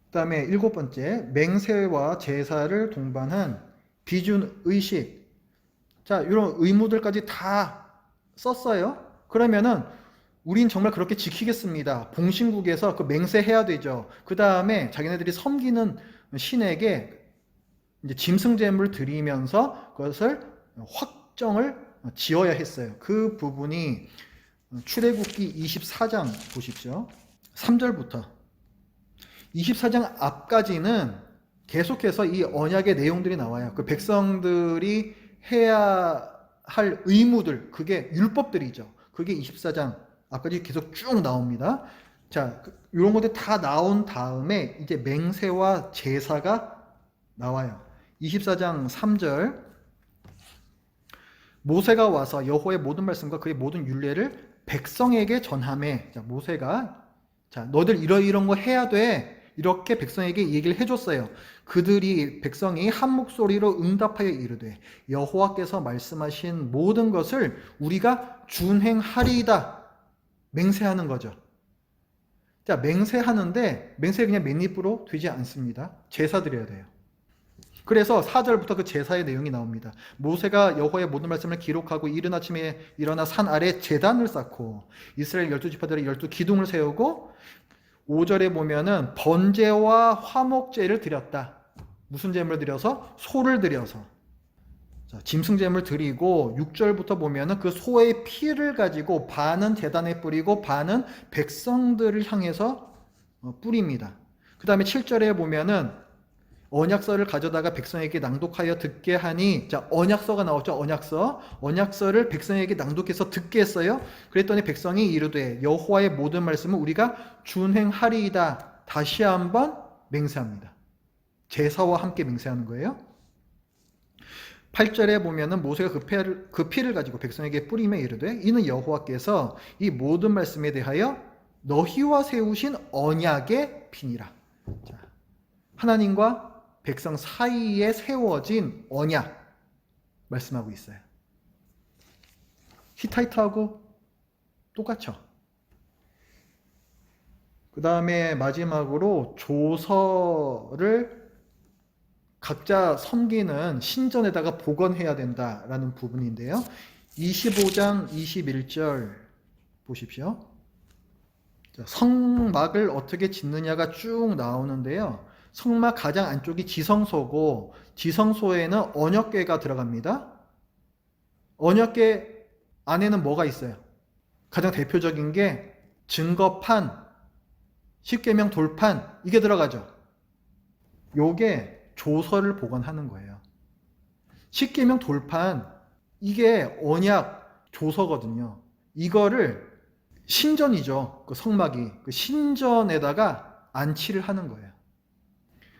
그 다음에 일곱 번째, 맹세와 제사를 동반한 비준 의식. 자, 이런 의무들까지 다 썼어요. 그러면은 우린 정말 그렇게 지키겠습니다. 봉신국에서 그 맹세해야 되죠. 그 다음에 자기네들이 섬기는 신에게 이제 짐승제물을 드리면서 그것을 확정을 지어야 했어요. 그 부분이 출애굽기 24장 보십시오. 3절부터 24장 앞까지는 계속해서 이 언약의 내용들이 나와요. 그 백성들이 해야 할 의무들, 그게 율법들이죠. 그게 24장 앞까지 계속 쭉 나옵니다. 자, 이런 것들 다 나온 다음에 이제 맹세와 제사가 나와요. 24장 3절 모세가 와서 여호와의 모든 말씀과 그의 모든 율례를 백성에게 전하매. 자, 모세가 너희들 이런 거 해야 돼. 이렇게 백성에게 얘기를 해줬어요. 백성이 한 목소리로 응답하여 이르되 여호와께서 말씀하신 모든 것을 우리가 준행하리이다. 맹세하는 거죠. 자, 맹세하는데 맹세 그냥 맨입으로 되지 않습니다. 제사 드려야 돼요. 그래서 4절부터 그 제사의 내용이 나옵니다. 모세가 여호와의 모든 말씀을 기록하고 이른 아침에 일어나 산 아래 제단을 쌓고 이스라엘 12지파들의 12기둥을 세우고 5절에 보면은 번제와 화목제를 드렸다. 무슨 제물을 드려서? 소를 드려서. 자, 짐승제물 드리고 6절부터 보면은 그 소의 피를 가지고 반은 제단에 뿌리고 반은 백성들을 향해서 뿌립니다. 그 다음에 7절에 보면은 언약서를 가져다가 백성에게 낭독하여 듣게 하니, 자, 언약서가 나왔죠. 언약서를 백성에게 낭독해서 듣게 했어요. 그랬더니 백성이 이르되 여호와의 모든 말씀을 우리가 준행하리이다. 다시 한번 맹세합니다. 제사와 함께 맹세하는 거예요. 8절에 보면은 모세가 그 피를 가지고 백성에게 뿌리며 이르되 이는 여호와께서 이 모든 말씀에 대하여 너희와 세우신 언약의 피니라. 자, 하나님과 백성 사이에 세워진 언약 말씀하고 있어요. 히타이트하고 똑같죠. 그 다음에 마지막으로 조서를 각자 섬기는 신전에다가 복원해야 된다라는 부분인데요. 25장 21절 보십시오. 성막을 어떻게 짓느냐가 쭉 나오는데요. 성막 가장 안쪽이 지성소고 지성소에는 언약궤가 들어갑니다. 언약궤 안에는 뭐가 있어요? 가장 대표적인 게 증거판, 십계명 돌판 이게 들어가죠. 요게 조서를 복원하는 거예요. 십계명 돌판 이게 언약 조서거든요. 이거를 신전이죠. 그 성막이 그 신전에다가 안치를 하는 거예요.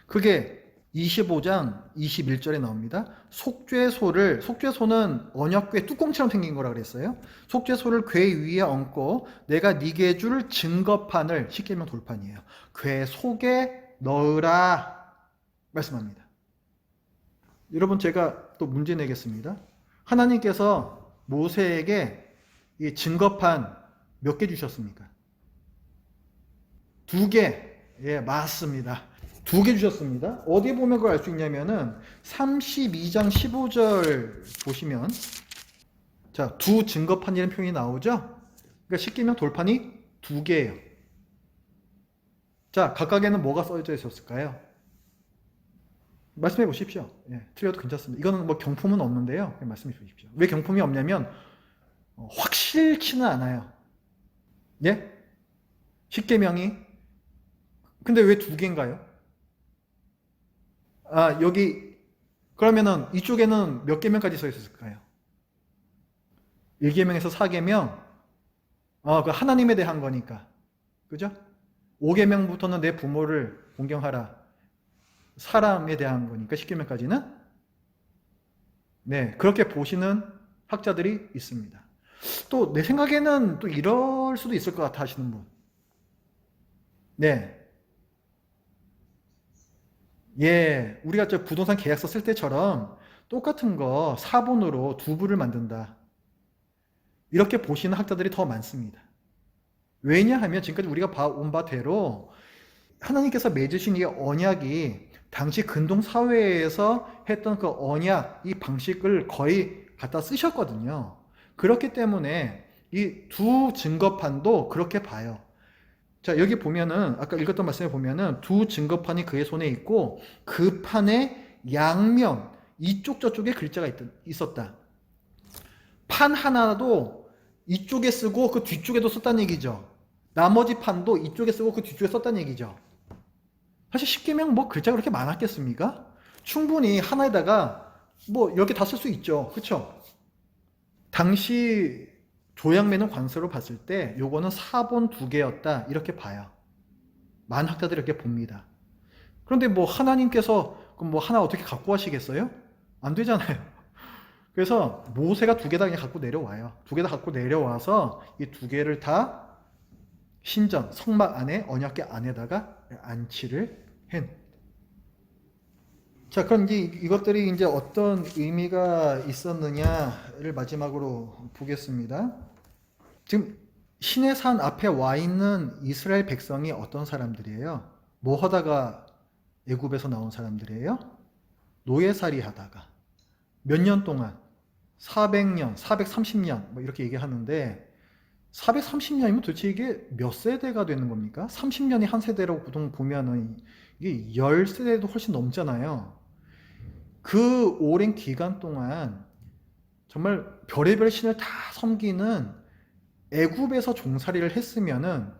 그게 25장 21절에 나옵니다. 속죄소는 언약궤 뚜껑처럼 생긴 거라 그랬어요. 속죄소를 궤 위에 얹고 내가 네게 줄 증거판을 십계명 돌판이에요. 궤 속에 넣으라 말씀합니다. 여러분 제가 또 문제 내겠습니다. 하나님께서 모세에게 이 증거판 몇 개 주셨습니까? 2개. 예, 맞습니다. 2개 주셨습니다. 어디 보면 그걸 알 수 있냐면은 32장 15절 보시면 자, 두 증거판이라는 표현이 나오죠? 그러니까 십계명 돌판이 2개예요. 자, 각각에는 뭐가 써져 있었을까요? 말씀해 보십시오. 예, 틀려도 괜찮습니다. 이거는 뭐 경품은 없는데요. 말씀해 주십시오. 왜 경품이 없냐면 확실치는 않아요. 예? 십계명이 근데 왜 2개인가요? 아, 여기 그러면은 이쪽에는 몇 계명까지 써 있었을까요? 1계명에서 4계명. 그 하나님에 대한 거니까. 그죠? 5계명부터는 내 부모를 존경하라. 사람에 대한 거니까 10계명까지는 네, 그렇게 보시는 학자들이 있습니다. 또 내 생각에는 또 이럴 수도 있을 것 같아 하시는 분. 네. 예, 우리가 저 부동산 계약서 쓸 때처럼 똑같은 거 사본으로 두 부를 만든다. 이렇게 보시는 학자들이 더 많습니다. 왜냐하면 지금까지 우리가 봐온 바대로 하나님께서 맺으신 이 언약이 당시 근동 사회에서 했던 그 언약, 이 방식을 거의 갖다 쓰셨거든요. 그렇기 때문에 이 두 증거판도 그렇게 봐요. 자, 여기 보면은 아까 읽었던 말씀에 보면은 두 증거판이 그의 손에 있고 그 판의 양면 이쪽 저쪽에 글자가 있었다. 판 하나도 이쪽에 쓰고 그 뒤쪽에도 썼다는 얘기죠. 나머지 판도 이쪽에 쓰고 그 뒤쪽에 썼다는 얘기죠. 사실 십계명 뭐 글자가 그렇게 많았겠습니까? 충분히 하나에다가 뭐 이렇게 다 쓸 수 있죠. 그렇죠? 당시 조약매는 관서로 봤을 때 요거는 사본 2개였다 이렇게 봐요. 많은 학자들이 이렇게 봅니다. 그런데 뭐 하나님께서 그럼 뭐 하나 어떻게 갖고 가시겠어요? 안 되잖아요. 그래서 모세가 2개 다 그냥 갖고 내려와요. 2개 다 갖고 내려와서 이 2개를 다 신전 성막 안에 언약궤 안에다가 안치를 해. 자, 그럼 이것들이 이제 어떤 의미가 있었느냐를 마지막으로 보겠습니다. 지금 신의 산 앞에 와 있는 이스라엘 백성이 어떤 사람들이에요? 뭐 하다가 애굽에서 나온 사람들이에요? 노예살이 하다가 몇 년 동안 400년, 430년 뭐 이렇게 얘기하는데 430년이면 도대체 이게 몇 세대가 되는 겁니까? 30년이 한 세대라고 보통 보면은 이게 10세대도 훨씬 넘잖아요. 그 오랜 기간 동안 정말 별의별 신을 다 섬기는 애굽에서 종살이를 했으면은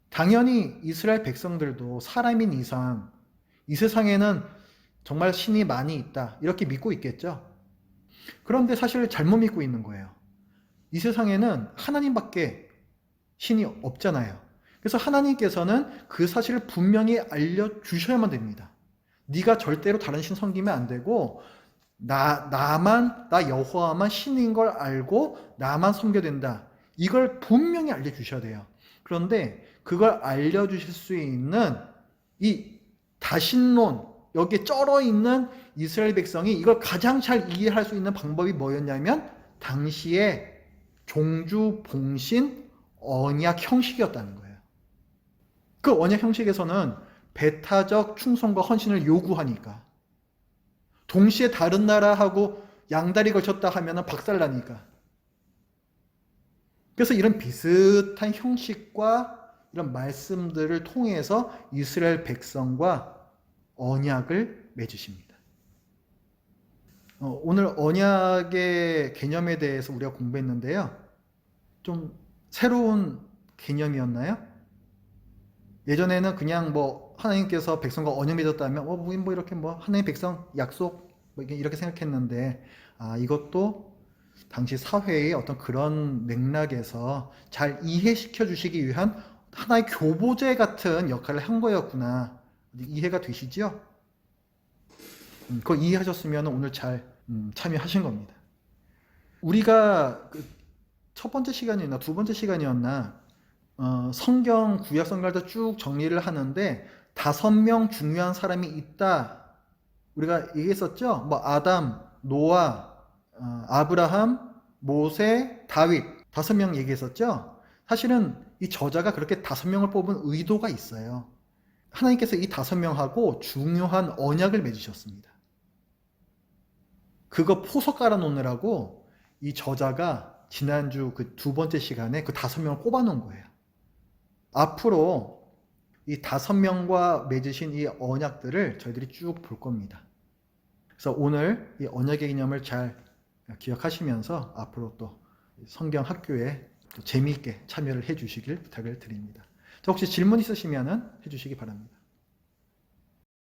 당연히 이스라엘 백성들도 사람인 이상 이 세상에는 정말 신이 많이 있다 이렇게 믿고 있겠죠. 그런데 사실 잘못 믿고 있는 거예요. 이 세상에는 하나님밖에 신이 없잖아요. 그래서 하나님께서는 그 사실을 분명히 알려주셔야만 됩니다. 네가 절대로 다른 신 섬기면 안 되고 나 여호와만 신인 걸 알고 나만 섬겨야 된다. 이걸 분명히 알려주셔야 돼요. 그런데 그걸 알려주실 수 있는 이 다신론 여기에 쩔어 있는 이스라엘 백성이 이걸 가장 잘 이해할 수 있는 방법이 뭐였냐면 당시에 종주 봉신 언약 형식이었다는 거예요. 그 언약 형식에서는 배타적 충성과 헌신을 요구하니까, 동시에 다른 나라하고 양다리 걸쳤다 하면 박살나니까. 그래서 이런 비슷한 형식과 이런 말씀들을 통해서 이스라엘 백성과 언약을 맺으십니다. 오늘 언약의 개념에 대해서 우리가 공부했는데요. 좀 새로운 개념이었나요? 예전에는 그냥 뭐 하나님께서 백성과 언약 맺었다면 뭐 이렇게 뭐 하나님 백성 약속 뭐 이렇게 생각했는데, 이것도 당시 사회의 어떤 그런 맥락에서 잘 이해시켜 주시기 위한 하나의 교보제 같은 역할을 한 거였구나. 이해가 되시죠? 그거 이해하셨으면 오늘 잘 참여하신 겁니다. 우리가 첫 번째 시간이었나 두 번째 시간이었나 성경 구약 성경을 쭉 정리를 하는데 5명 중요한 사람이 있다. 우리가 얘기했었죠? 뭐 아담, 노아, 아브라함, 모세, 다윗 5명 얘기했었죠? 사실은 이 저자가 그렇게 5명을 뽑은 의도가 있어요. 하나님께서 이 5명하고 중요한 언약을 맺으셨습니다. 그거 포석 깔아놓느라고 이 저자가 지난주 그 두 번째 시간에 그 5명을 꼽아놓은 거예요. 앞으로 이 5명과 맺으신 이 언약들을 저희들이 쭉 볼 겁니다. 그래서 오늘 이 언약의 개념을 잘 기억하시면서 앞으로 또 성경 학교에 또 재미있게 참여를 해주시길 부탁을 드립니다. 혹시 질문 있으시면 해주시기 바랍니다.